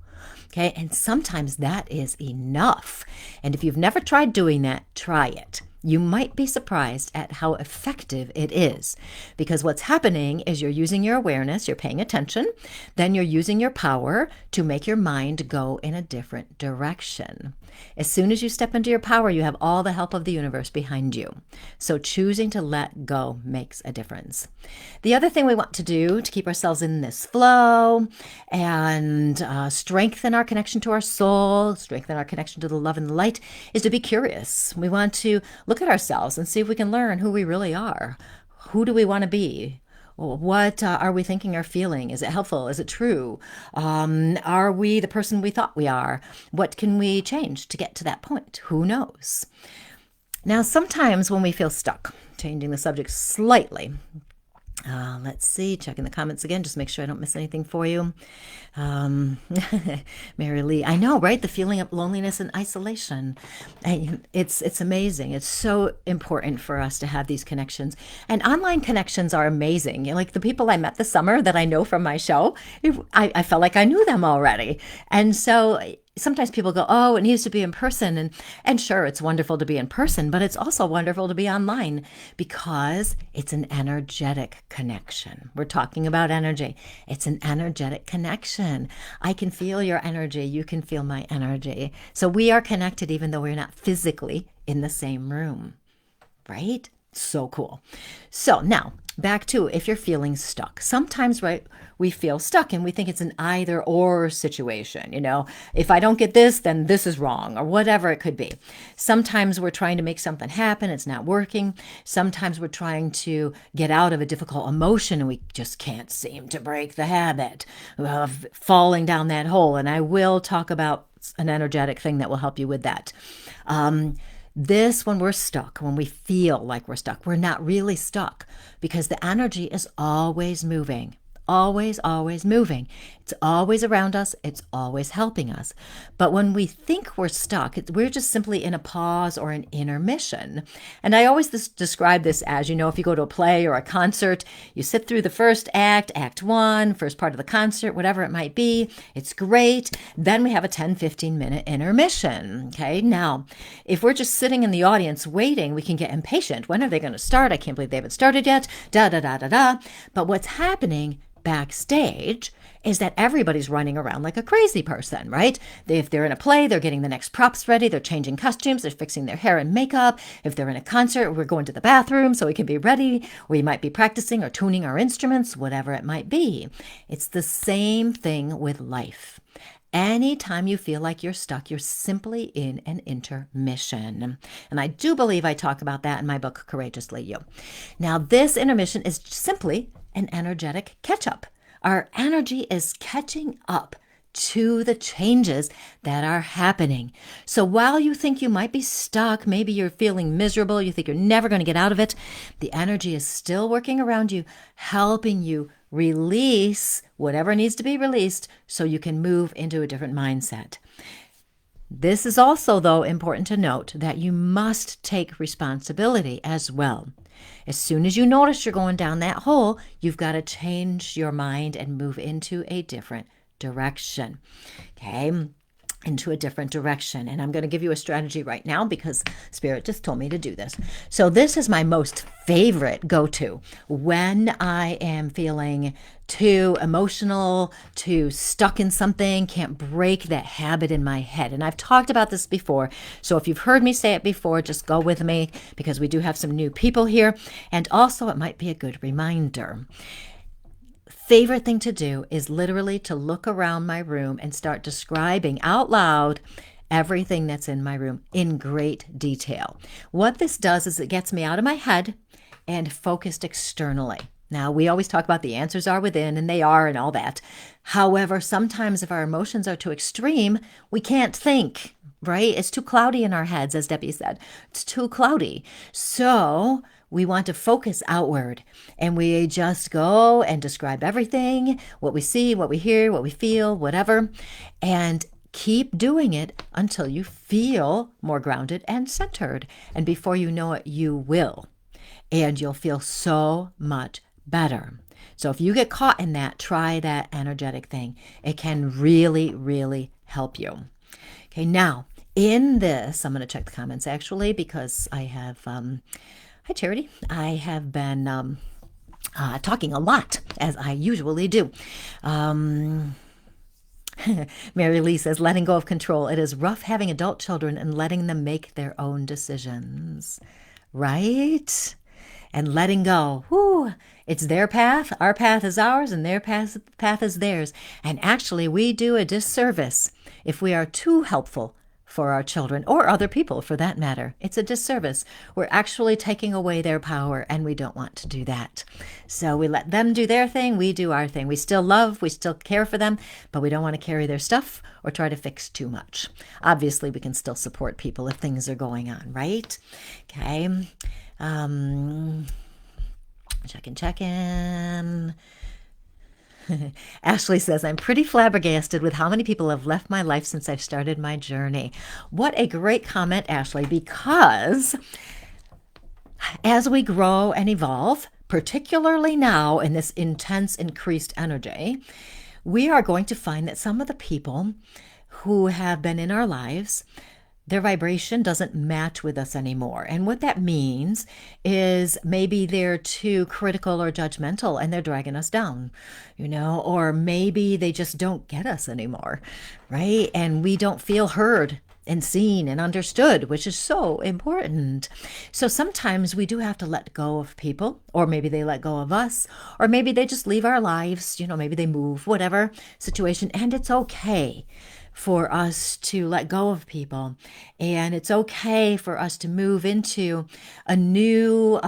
Okay. And sometimes that is enough. And if you've never tried doing that, try it. You might be surprised at how effective it is, because what's happening is you're using your awareness, you're paying attention, then you're using your power to make your mind go in a different direction. As soon as you step into your power, you have all the help of the universe behind you. So choosing to let go makes a difference. The other thing we want to do to keep ourselves in this flow and strengthen our connection to our soul, strengthen our connection to the love and the light, is to be curious. We want to look at ourselves and see if we can learn who we really are. Who do we want to be? What are we thinking or feeling? Is it helpful? Is it true? Are we the person we thought we are? What can we change to get to that point? Who knows? Now, sometimes when we feel stuck, changing the subject slightly, Let's see, checking the comments again, just make sure I don't miss anything for you. Um, Mary Lee, I know, right? The feeling of loneliness and isolation. It's amazing. It's so important for us to have these connections. And online connections are amazing. Like the people I met this summer that I know from my show, I felt like I knew them already. And so sometimes people go, oh, it needs to be in person. And sure, it's wonderful to be in person, but it's also wonderful to be online because it's an energetic connection. We're talking about energy. It's an energetic connection. I can feel your energy. You can feel my energy. So we are connected even though we're not physically in the same room, right? So cool. So now back to if you're feeling stuck. Sometimes, right, we feel stuck and we think it's an either or situation. If I don't get this, then this is wrong or whatever it could be. Sometimes we're trying to make something happen. It's not working. Sometimes we're trying to get out of a difficult emotion and we just can't seem to break the habit of falling down that hole. And I will talk about an energetic thing that will help you with that. When we're stuck, when we feel like we're stuck, we're not really stuck because the energy is always moving, always, always moving. It's always around us. It's always helping us. But when we think we're stuck, we're just simply in a pause or an intermission. And I always describe this as, if you go to a play or a concert, you sit through the first act, act one, first part of the concert, whatever it might be. It's great. Then we have a 10, 15-minute intermission. Okay. Now, if we're just sitting in the audience waiting, we can get impatient. When are they going to start? I can't believe they haven't started yet. Da, da, da, da, da. But what's happening backstage is that everybody's running around like a crazy person, right? If they're in a play, they're getting the next props ready, they're changing costumes, they're fixing their hair and makeup. If they're in a concert, we're going to the bathroom so we can be ready. We might be practicing or tuning our instruments, whatever it might be. It's the same thing with life. Anytime you feel like you're stuck, you're simply in an intermission. And I do believe I talk about that in my book, Courageously You. Now, this intermission is simply an energetic catch-up. Our energy is catching up to the changes that are happening. So while you think you might be stuck, maybe you're feeling miserable, you think you're never going to get out of it, the energy is still working around you, helping you release whatever needs to be released so you can move into a different mindset. This is also, though, important to note that you must take responsibility as well. As soon as you notice you're going down that hole, you've got to change your mind and move into a different direction. Okay? Into a different direction. And I'm going to give you a strategy right now because Spirit just told me to do this. So this is my most favorite go-to when I am feeling too emotional, too stuck in something, can't break that habit in my head. And I've talked about this before. So if you've heard me say it before, just go with me because we do have some new people here. And also it might be a good reminder. Favorite thing to do is literally to look around my room and start describing out loud everything that's in my room in great detail. What this does is it gets me out of my head and focused externally. Now, we always talk about the answers are within, and they are, and all that. However, sometimes if our emotions are too extreme, we can't think, right? It's too cloudy in our heads, as Debbie said. It's too cloudy. So we want to focus outward, and we just go and describe everything, what we see, what we hear, what we feel, whatever, and keep doing it until you feel more grounded and centered. And before you know it, you will. And you'll feel so much better. So if you get caught in that, try that energetic thing. It can really, really help you. Okay, now in this, I'm going to check the comments actually because I have, hi Charity, I have been talking a lot as I usually do. Mary Lee says, letting go of control. It is rough having adult children and letting them make their own decisions, right? And letting go. Whew, it's their path. Our path is ours and their path is theirs. And actually, we do a disservice if we are too helpful for our children or other people for that matter. It's a disservice. We're actually taking away their power and we don't want to do that. So we let them do their thing. We do our thing. We still love, we still care for them, but we don't want to carry their stuff or try to fix too much. Obviously, we can still support people if things are going on, right? Okay. Check in. Ashley says, I'm pretty flabbergasted with how many people have left my life since I've started my journey. What a great comment, Ashley, because as we grow and evolve, particularly now in this intense, increased energy, we are going to find that some of the people who have been in our lives, their vibration doesn't match with us anymore. And what that means is maybe they're too critical or judgmental and they're dragging us down, or maybe they just don't get us anymore, right? And we don't feel heard and seen and understood, which is so important. So sometimes we do have to let go of people, or maybe they let go of us, or maybe they just leave our lives, maybe they move, whatever situation, and it's okay for us to let go of people. And it's okay for us to move into a new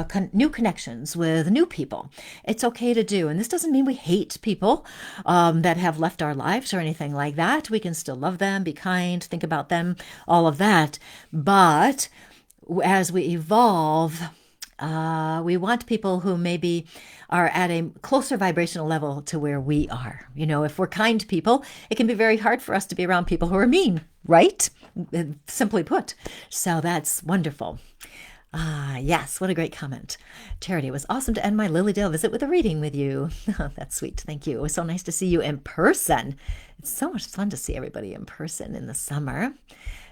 connections with new people. It's okay to do. And this doesn't mean we hate people that have left our lives or anything like that. We can still love them, be kind, think about them, all of that. But as we evolve, we want people who maybe are at a closer vibrational level to where we are. If we're kind people, it can be very hard for us to be around people who are mean, right? Simply put. So that's wonderful. Yes, what a great comment. Charity, it was awesome to end my Lilydale visit with a reading with you. That's sweet. Thank you. It was so nice to see you in person. It's so much fun to see everybody in person in the summer.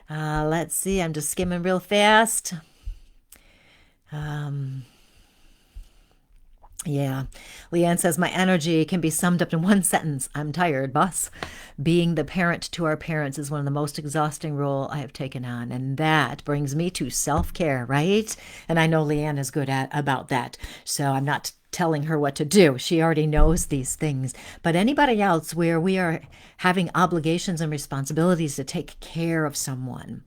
Let's see. I'm just skimming real fast. Yeah. Leanne says, my energy can be summed up in one sentence. I'm tired, boss. Being the parent to our parents is one of the most exhausting role I have taken on. And that brings me to self-care, right? And I know Leanne is good about that. So I'm not telling her what to do. She already knows these things. But anybody else where we are having obligations and responsibilities to take care of someone,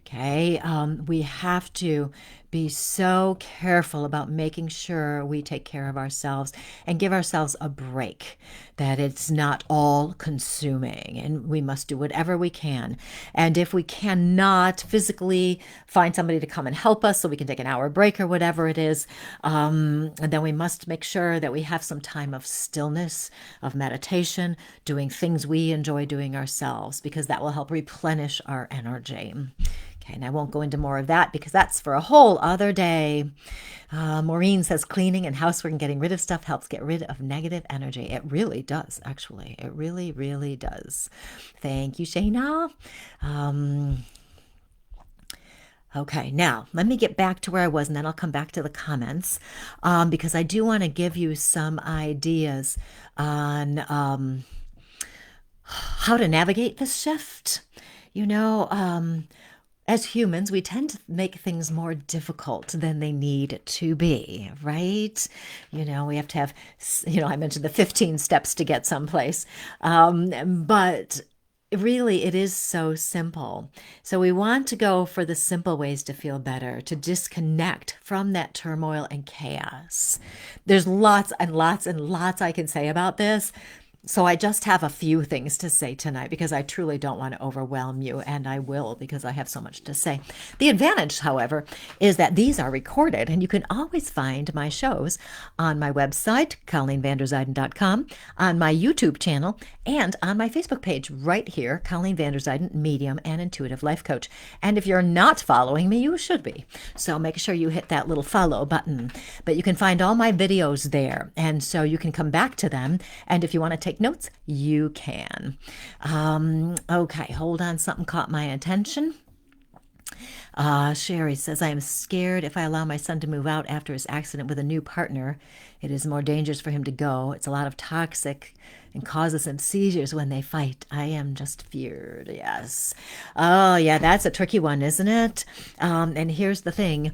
okay, we have to be so careful about making sure we take care of ourselves and give ourselves a break, that it's not all consuming, and we must do whatever we can. And if we cannot physically find somebody to come and help us so we can take an hour break or whatever it is, then we must make sure that we have some time of stillness, of meditation, doing things we enjoy doing ourselves, because that will help replenish our energy. And I won't go into more of that because that's for a whole other day. Maureen says cleaning and housework and getting rid of stuff helps get rid of negative energy. It really does, actually. It really, really does. Thank you, Shayna. Okay, now let me get back to where I was, and then I'll come back to the comments because I do want to give you some ideas on how to navigate this shift. As humans, we tend to make things more difficult than they need to be, right? We have to have, I mentioned the 15 steps to get someplace, but really it is so simple. So we want to go for the simple ways to feel better, to disconnect from that turmoil and chaos. There's lots and lots and lots I can say about this. So I just have a few things to say tonight because I truly don't want to overwhelm you, and I will because I have so much to say. The advantage, however, is that these are recorded, and you can always find my shows on my website, ColleenVanderZuyden.com, on my YouTube channel, and on my Facebook page right here, Colleen Vanderzuyden, Medium and Intuitive Life Coach. And if you're not following me, you should be. So make sure you hit that little follow button. But you can find all my videos there, and so you can come back to them. And if you want to take notes, you can. Okay, hold on. Something caught my attention. Sherry says, I am scared if I allow my son to move out after his accident with a new partner. It is more dangerous for him to go. It's a lot of toxic and causes him seizures when they fight. I am just feared. Yes. Oh, yeah, that's a tricky one, isn't it? And here's the thing.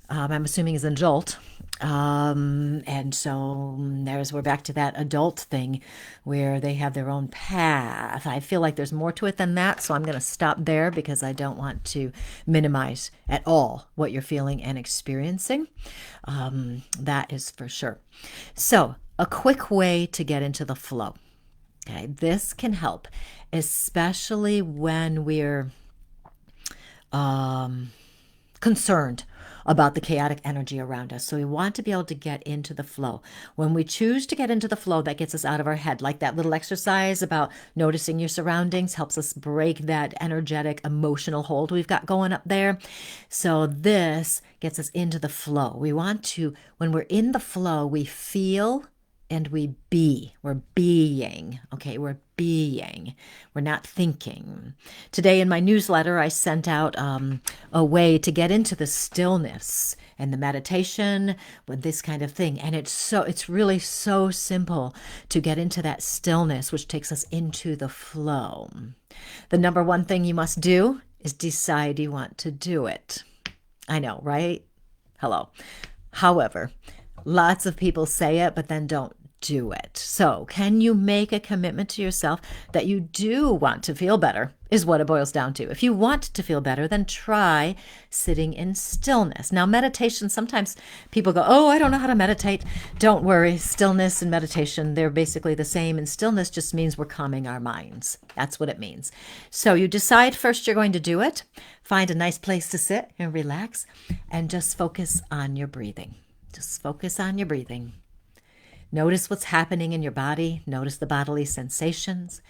I'm assuming he's an adult. And so we're back to that adult thing where they have their own path. I feel like there's more to it than that, so I'm going to stop there because I don't want to minimize at all what you're feeling and experiencing. That is for sure. So a quick way to get into the flow. Okay, this can help, especially when we're concerned about the chaotic energy around us. So we want to be able to get into the flow. When we choose to get into the flow, that gets us out of our head. Like that little exercise about noticing your surroundings helps us break that energetic, emotional hold we've got going up there. So this gets us into the flow. We want to, when we're in the flow, we feel and we be. We're being. Okay, we're being. We're not thinking. Today in my newsletter, I sent out a way to get into the stillness and the meditation with this kind of thing. And it's really so simple to get into that stillness, which takes us into the flow. The number one thing you must do is decide you want to do it. I know, right? Hello. However, lots of people say it, but then don't do it. So can you make a commitment to yourself that you do want to feel better is what it boils down to. If you want to feel better, then try sitting in stillness. Now, meditation, sometimes people go, oh, I don't know how to meditate. Don't worry. Stillness and meditation, they're basically the same. And stillness just means we're calming our minds. That's what it means. So you decide first you're going to do it. Find a nice place to sit and relax and just focus on your breathing. Just focus on your breathing. Notice what's happening in your body. Notice the bodily sensations.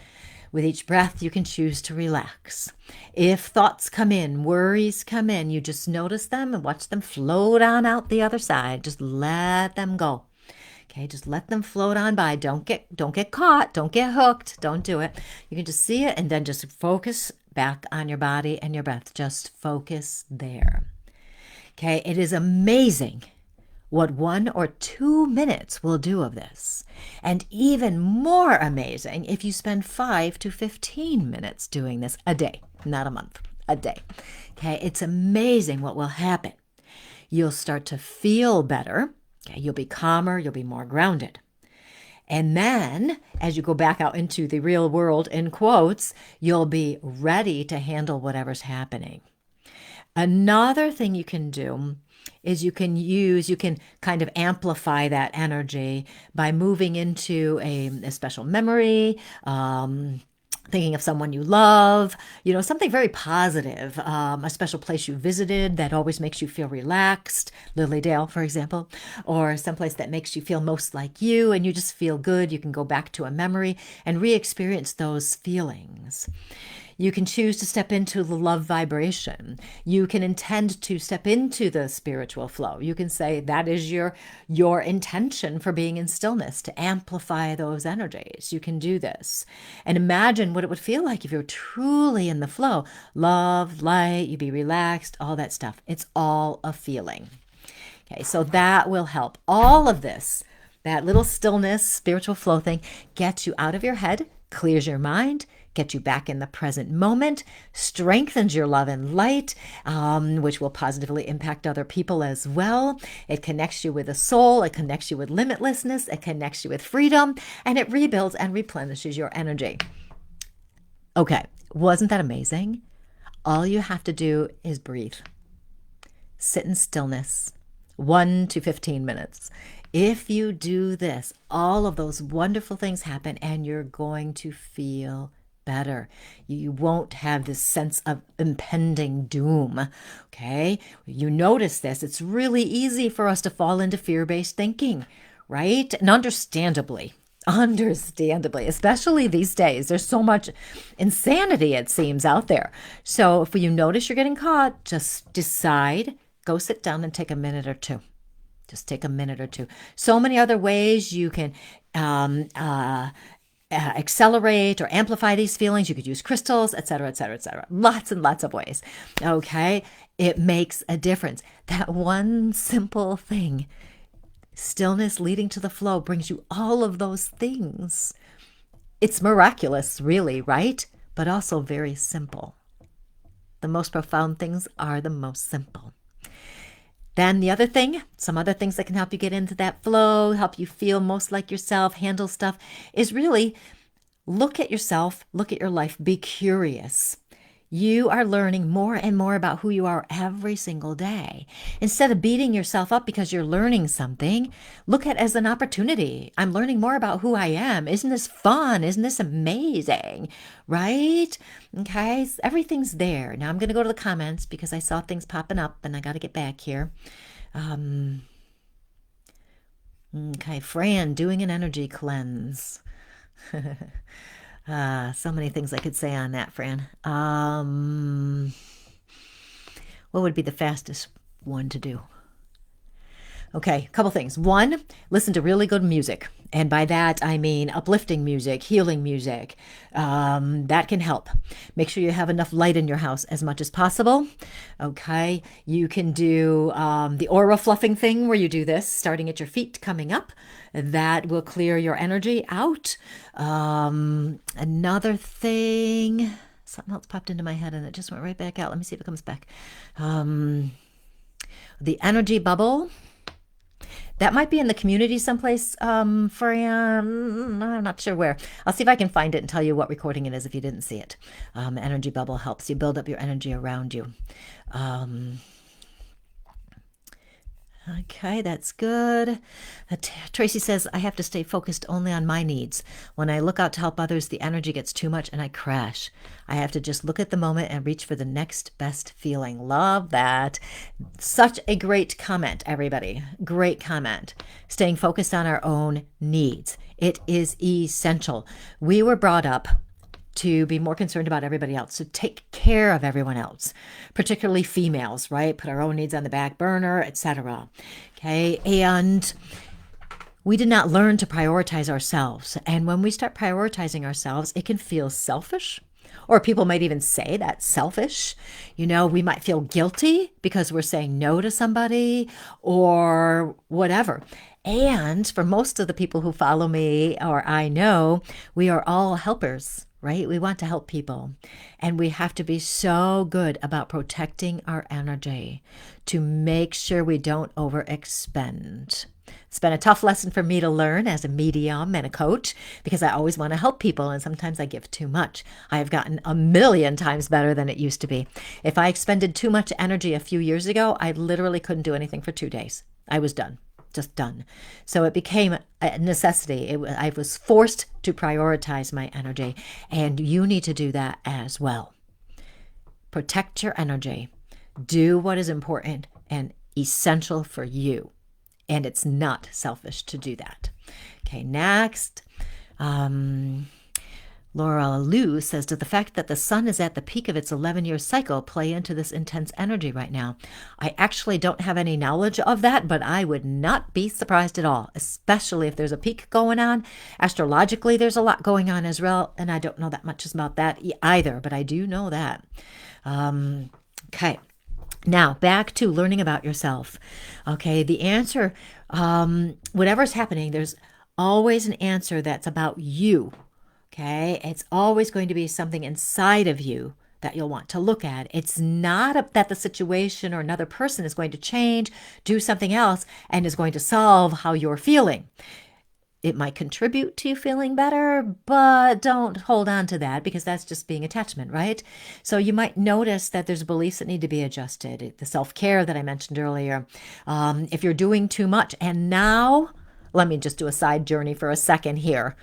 With each breath, you can choose to relax. If thoughts come in, worries come in, you just notice them and watch them float on out the other side. Just let them go. Okay, just let them float on by. Don't get caught. Don't get hooked. Don't do it. You can just see it and then just focus back on your body and your breath. Just focus there. Okay, it is amazing what 1 or 2 minutes will do of this. And even more amazing if you spend 5 to 15 minutes doing this a day, not a month, a day. Okay, it's amazing what will happen. You'll start to feel better. Okay, you'll be calmer, you'll be more grounded. And then as you go back out into the real world, in quotes, you'll be ready to handle whatever's happening. Another thing you can do is you can kind of amplify that energy by moving into a special memory, thinking of someone you love, something very positive, a special place you visited that always makes you feel relaxed, Lily Dale, for example, or someplace that makes you feel most like you and you just feel good. You can go back to a memory and re-experience those feelings. You can choose to step into the love vibration. You can intend to step into the spiritual flow. You can say that is your intention for being in stillness, to amplify those energies. You can do this. And imagine what it would feel like if you're truly in the flow. Love, light, you'd be relaxed, all that stuff. It's all a feeling. Okay, so that will help. All of this, that little stillness, spiritual flow thing, gets you out of your head, clears your mind, get you back in the present moment, strengthens your love and light, which will positively impact other people as well. It connects you with the soul. It connects you with limitlessness. It connects you with freedom, and it rebuilds and replenishes your energy. Okay, wasn't that amazing? All you have to do is breathe. Sit in stillness, 1 to 15 minutes. If you do this, all of those wonderful things happen, and you're going to feel better. You won't have this sense of impending doom. Okay? You notice this. It's really easy for us to fall into fear-based thinking, right? And understandably, especially these days, there's so much insanity, it seems, out there. So if you notice you're getting caught, just decide, go sit down and take a minute or two. Just take a minute or two. So many other ways you can accelerate or amplify these feelings. You could use crystals, etc., etc., etc. Lots and lots of ways. Okay? It makes a difference. That one simple thing, stillness leading to the flow, brings you all of those things. It's miraculous, really, right? But also very simple. The most profound things are the most simple. Then the other thing, some other things that can help you get into that flow, help you feel most like yourself, handle stuff, is really look at yourself, look at your life, be curious. You are learning more and more about who you are every single day. Instead of beating yourself up because you're learning something, look at it as an opportunity. I'm learning more about who I am. Isn't this fun? Isn't this amazing? Right? Okay, everything's there. Now I'm going to go to the comments because I saw things popping up and I got to get back here. Okay, Fran, doing an energy cleanse. So many things I could say on that, Fran. What would be the fastest one to do? Okay, a couple things. One, listen to really good music. And by that, I mean uplifting music, healing music. That can help. Make sure you have enough light in your house as much as possible. Okay, you can do the aura fluffing thing where you do this, starting at your feet, coming up. That will clear your energy out. Another thing, something else popped into my head and it just went right back out. Let me see if it comes back. The energy bubble. That might be in the community someplace, I'm not sure where. I'll see if I can find it and tell you what recording it is if you didn't see it. Energy bubble helps you build up your energy around you. Okay, that's good. Tracy says, I have to stay focused only on my needs. When I look out to help others, the energy gets too much and I crash. I have to just look at the moment and reach for the next best feeling. Love that. Such a great comment, everybody. Great comment. Staying focused on our own needs. It is essential. We were brought up to be more concerned about everybody else, to take care of everyone else, particularly females, right? Put our own needs on the back burner, etc. Okay, and we did not learn to prioritize ourselves. And when we start prioritizing ourselves, it can feel selfish, or people might even say that's selfish. You know, we might feel guilty because we're saying no to somebody or whatever. And for most of the people who follow me or I know, we are all helpers. Right? We want to help people. And we have to be so good about protecting our energy to make sure we don't overexpend. It's been a tough lesson for me to learn as a medium and a coach because I always want to help people and sometimes I give too much. I have gotten a million times better than it used to be. If I expended too much energy a few years ago, I literally couldn't do anything for 2 days. I was done. Just done. So it became a necessity. I was forced to prioritize my energy, and you need to do that as well. Protect your energy. Do what is important and essential for you, and it's not selfish to do that. Okay, next. Laura Lou says, does the fact that the sun is at the peak of its 11-year cycle play into this intense energy right now? I actually don't have any knowledge of that, but I would not be surprised at all, especially if there's a peak going on. Astrologically, there's a lot going on as well, and I don't know that much about that either, but I do know that. Okay. Now, back to learning about yourself. Okay, the answer, whatever's happening, there's always an answer that's about you. Okay, it's always going to be something inside of you that you'll want to look at. It's not that the situation or another person is going to change, do something else, and is going to solve how you're feeling. It might contribute to you feeling better, but don't hold on to that because that's just being attachment, right? So you might notice that there's beliefs that need to be adjusted. The self-care that I mentioned earlier. If you're doing too much, and now, let me just do a side journey for a second here.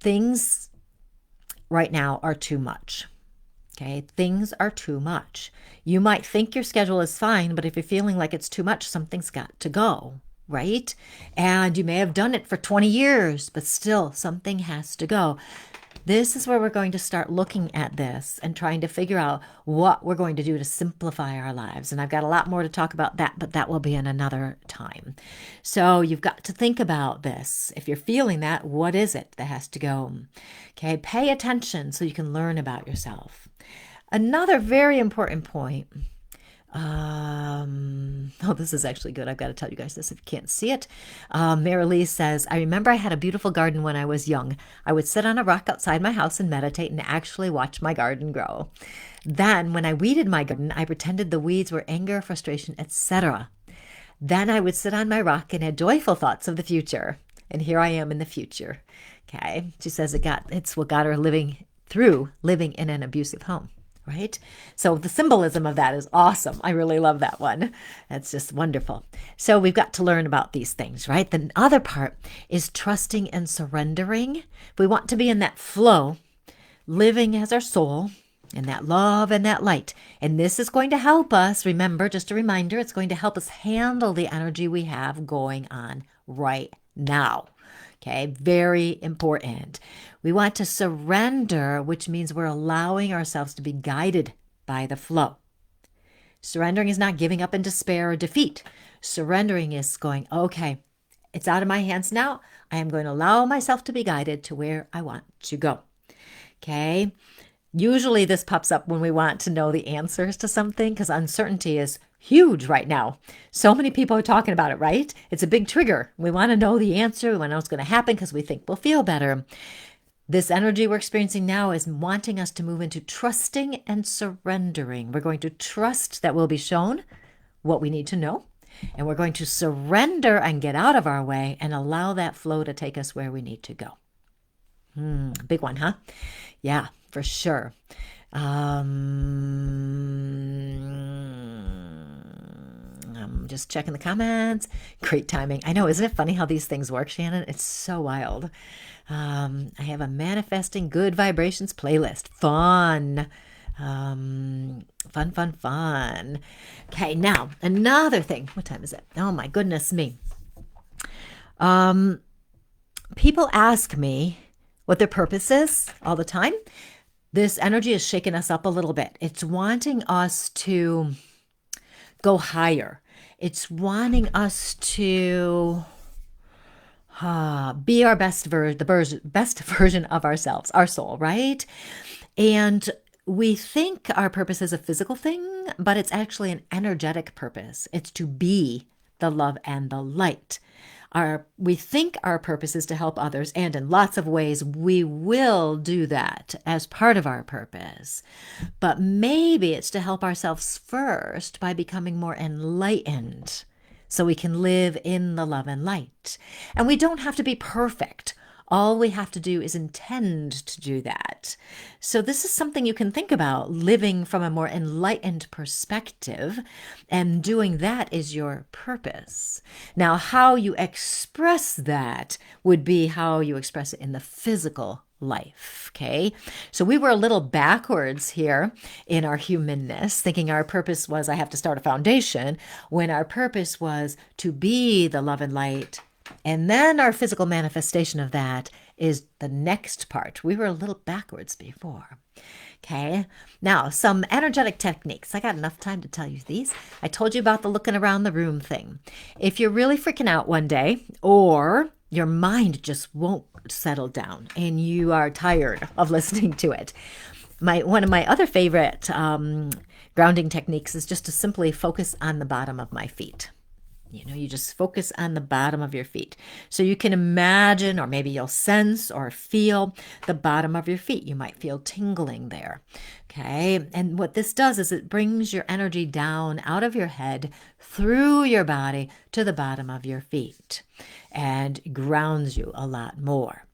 Things right now are too much. Okay, things are too much. You might think your schedule is fine, but if you're feeling like it's too much, something's got to go, right? And you may have done it for 20 years, but still something has to go. This is where we're going to start looking at this and trying to figure out what we're going to do to simplify our lives. And I've got a lot more to talk about that, but that will be in another time. So you've got to think about this. If you're feeling that, what is it that has to go? Okay, pay attention so you can learn about yourself. Another very important point. This is actually good. I've got to tell you guys this if you can't see it. Mary Lee says, I remember I had a beautiful garden when I was young. I would sit on a rock outside my house and meditate and actually watch my garden grow. Then when I weeded my garden, I pretended the weeds were anger, frustration, etc. Then I would sit on my rock and had joyful thoughts of the future. And here I am in the future. Okay. She says it's what got her living through living in an abusive home, right? So the symbolism of that is awesome. I really love that one. That's just wonderful. So we've got to learn about these things, right? The other part is trusting and surrendering. If we want to be in that flow, living as our soul, and that love and that light. And this is going to help us, remember, just a reminder, it's going to help us handle the energy we have going on right now. Okay, very important. We want to surrender, which means we're allowing ourselves to be guided by the flow. Surrendering is not giving up in despair or defeat. Surrendering is going, okay, it's out of my hands now. I am going to allow myself to be guided to where I want to go. Okay. Usually this pops up when we want to know the answers to something because uncertainty is huge right now. So many people are talking about it, right? It's a big trigger. We want to know the answer. We want to know what's going to happen because we think we'll feel better. This energy we're experiencing now is wanting us to move into trusting and surrendering. We're going to trust that we'll be shown what we need to know. And we're going to surrender and get out of our way and allow that flow to take us where we need to go. Big one, huh? Yeah, for sure. I'm just checking the comments. Great timing. I know, isn't it funny how these things work, Shannon? It's so wild. I have a manifesting good vibrations playlist. Fun. Fun. Okay, now another thing. What time is it? Oh my goodness me. People ask me what their purpose is all the time. This energy is shaking us up a little bit. It's wanting us to go higher. It's wanting us to be our best best version of ourselves, our soul, right? And we think our purpose is a physical thing, but it's actually an energetic purpose. It's to be the love and the light. We think our purpose is to help others, and in lots of ways we will do that as part of our purpose. But maybe it's to help ourselves first by becoming more enlightened so we can live in the love and light. And we don't have to be perfect. All we have to do is intend to do that. So this is something you can think about, living from a more enlightened perspective, and doing that is your purpose. Now, how you express that would be how you express it in the physical life, okay? So we were a little backwards here in our humanness, thinking our purpose was, I have to start a foundation, when our purpose was to be the love and light. And then our physical manifestation of that is the next part. We were a little backwards before. Okay. Now, some energetic techniques. I got enough time to tell you these. I told you about the looking around the room thing. If you're really freaking out one day, or your mind just won't settle down and you are tired of listening to it, one of my other favorite grounding techniques is just to simply focus on the bottom of my feet. You just focus on the bottom of your feet. So you can imagine, or maybe you'll sense or feel the bottom of your feet. You might feel tingling there. Okay. And what this does is it brings your energy down out of your head, through your body to the bottom of your feet, and grounds you a lot more.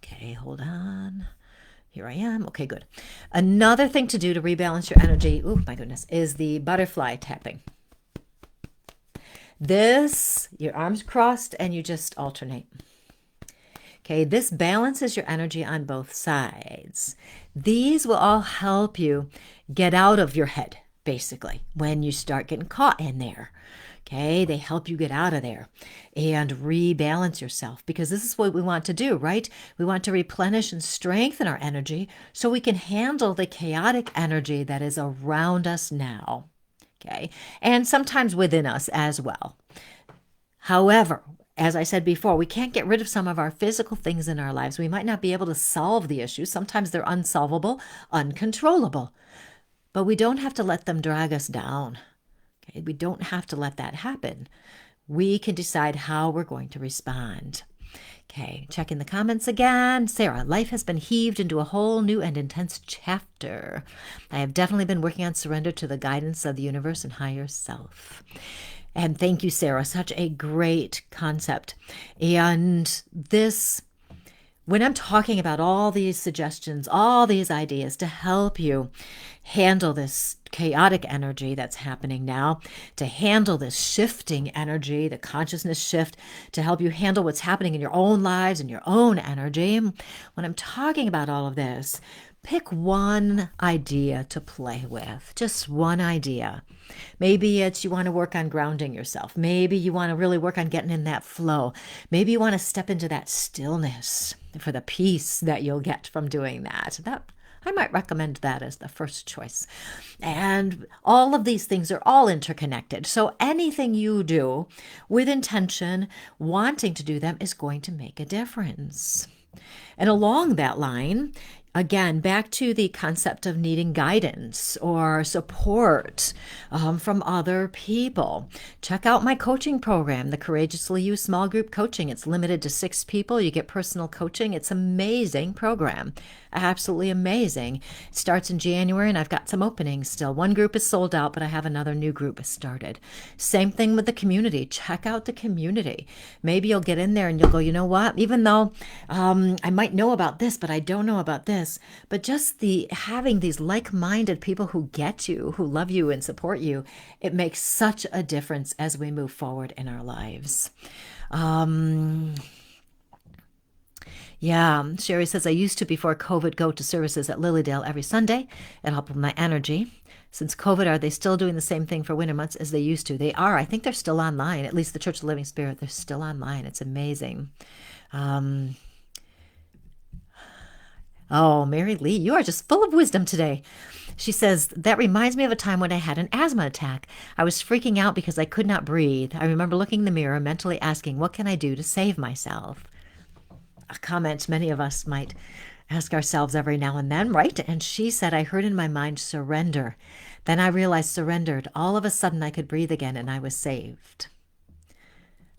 Okay, hold on. Here I am. Okay, good. Another thing to do to rebalance your energy, oh my goodness, is the butterfly tapping. This, your arms crossed and you just alternate. Okay, this balances your energy on both sides. These will all help you get out of your head, basically, when you start getting caught in there. Okay, they help you get out of there and rebalance yourself, because this is what we want to do, right? We want to replenish and strengthen our energy so we can handle the chaotic energy that is around us now. Okay, and sometimes within us as well. However, as I said before, we can't get rid of some of our physical things in our lives. We might not be able to solve the issues. Sometimes they're unsolvable, uncontrollable, but we don't have to let them drag us down. Okay, we don't have to let that happen. We can decide how we're going to respond. Okay, checking the comments again. Sarah, life has been heaved into a whole new and intense chapter. I have definitely been working on surrender to the guidance of the universe and higher self. And thank you, Sarah. Such a great concept. And this when I'm talking about all these suggestions, all these ideas to help you handle this chaotic energy that's happening now, to handle this shifting energy, the consciousness shift, to help you handle what's happening in your own lives and your own energy, when I'm talking about all of this, pick one idea to play with, just one idea. Maybe it's you want to work on grounding yourself. Maybe you want to really work on getting in that flow. Maybe you want to step into that stillness for the peace that you'll get from doing that. I might recommend that as the first choice. And all of these things are all interconnected. So anything you do with intention, wanting to do them, is going to make a difference. And along that line, again, back to the concept of needing guidance or support from other people. Check out my coaching program, the Courageously You Small Group Coaching. It's limited to 6 people. You get personal coaching. It's an amazing program. Absolutely amazing. It starts in January, and I've got some openings still. One group is sold out, but I have another new group started. Same thing with the community. Check out the community. Maybe you'll get in there and you'll go, you know what? Even though I might know about this, but I don't know about this. But just having these like-minded people who get you, who love you and support you, it makes such a difference as we move forward in our lives. Yeah, Sherry says, I used to, before COVID, go to services at Lilydale every Sunday. It helped with my energy. Since COVID, are they still doing the same thing for winter months as they used to? They are. I think they're still online, at least the Church of the Living Spirit. They're still online. It's amazing. Oh, Mary Lee, you are just full of wisdom today. She says, that reminds me of a time when I had an asthma attack. I was freaking out because I could not breathe. I remember looking in the mirror, mentally asking, what can I do to save myself? A comment many of us might ask ourselves every now and then, right? And she said, I heard in my mind, surrender. Then I realized surrendered. All of a sudden I could breathe again and I was saved.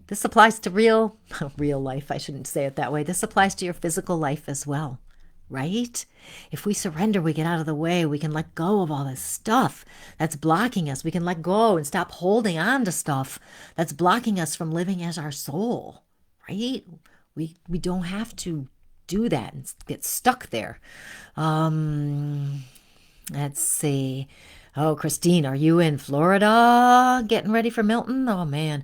This applies to real life. I shouldn't say it that way. This applies to your physical life as well, right? If we surrender, we get out of the way. We can let go of all this stuff that's blocking us. We can let go and stop holding on to stuff that's blocking us from living as our soul, right? We don't have to do that and get stuck there. Let's see. Oh, Christine, are you in Florida getting ready for Milton? Oh, man.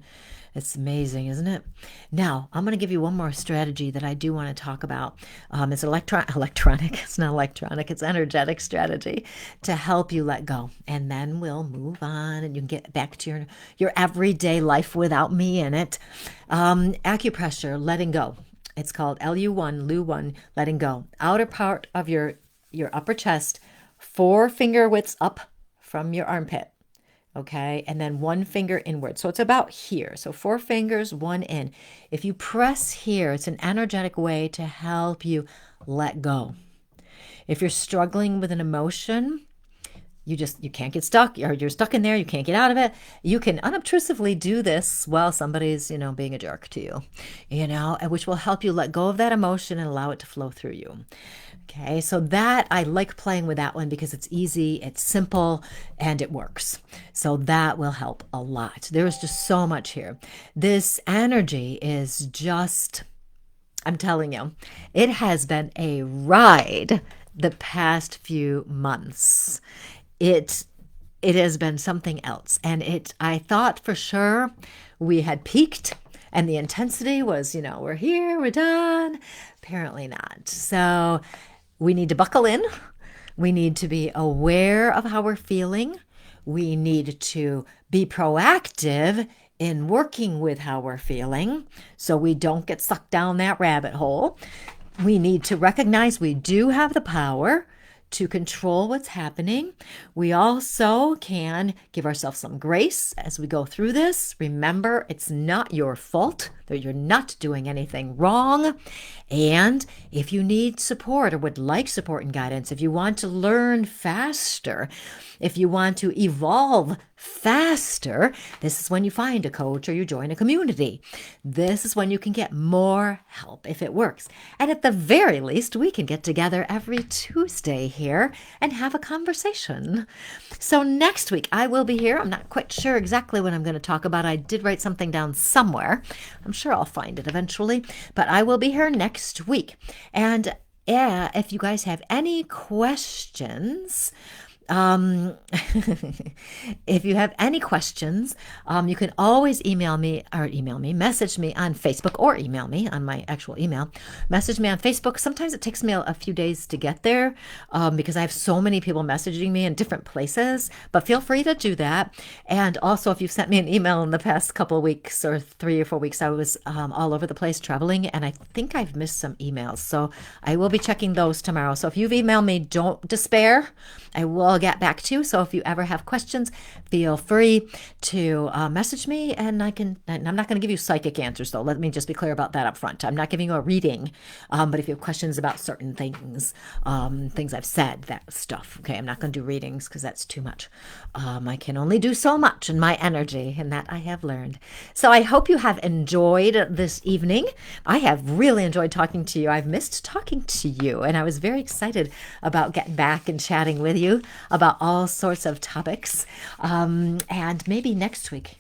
It's amazing, isn't it? Now, I'm going to give you one more strategy that I do want to talk about. It's electronic. It's not electronic. It's energetic strategy to help you let go. And then we'll move on and you can get back to your everyday life without me in it. Acupressure, letting go. It's called LU1, Lu1, letting go. Outer part of your upper chest, 4 finger widths up from your armpit. Okay, and then 1 finger inward. So it's about here. So 4 fingers, 1 in. If you press here, it's an energetic way to help you let go. If you're struggling with an emotion, you can't get stuck, or you're stuck in there, you can't get out of it. You can unobtrusively do this while somebody's, being a jerk to you, which will help you let go of that emotion and allow it to flow through you. Okay, so that, I like playing with that one because it's easy, it's simple, and it works. So that will help a lot. There's just so much here. This energy is just, I'm telling you, it has been a ride the past few months. It has been something else. And I thought for sure we had peaked and the intensity was, we're here, we're done. Apparently not. So we need to buckle in. We need to be aware of how we're feeling. We need to be proactive in working with how we're feeling so we don't get sucked down that rabbit hole. We need to recognize we do have the power to control what's happening. We also can give ourselves some grace as we go through this. Remember, it's not your fault, that you're not doing anything wrong. And if you need support or would like support and guidance, if you want to learn faster, if you want to evolve faster, this is when you find a coach or you join a community. This is when you can get more help if it works. And at the very least, we can get together every Tuesday here and have a conversation. So next week I will be here. I'm not quite sure exactly what I'm going to talk about. I did write something down somewhere. I'm sure I'll find it eventually, but I will be here next week. And yeah, if you guys have any questions, um, if you have any questions, you can always message me on Facebook, or email me on my actual email. Message me on Facebook. Sometimes it takes me a few days to get there because I have so many people messaging me in different places, but feel free to do that. And also, if you've sent me an email in the past couple of weeks or 3 or 4 weeks, I was all over the place traveling, and I think I've missed some emails. So I will be checking those tomorrow. So if you've emailed me, don't despair. I will get back to you. So if you ever have questions, feel free to message me, and I'm not going to give you psychic answers, though. Let me just be clear about that up front. I'm not giving you a reading, but if you have questions about certain things, things I've said, that stuff, okay, I'm not going to do readings because that's too much. I can only do so much in my energy, and that I have learned. So I hope you have enjoyed this evening. I have really enjoyed talking to you. I've missed talking to you, and I was very excited about getting back and chatting with you about all sorts of topics. And maybe next week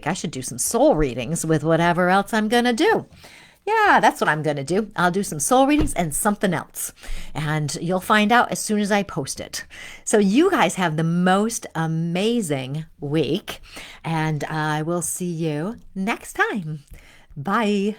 I should do some soul readings with whatever else I'm going to do. Yeah, that's what I'm going to do. I'll do some soul readings and something else. And you'll find out as soon as I post it. So you guys have the most amazing week. And I will see you next time. Bye.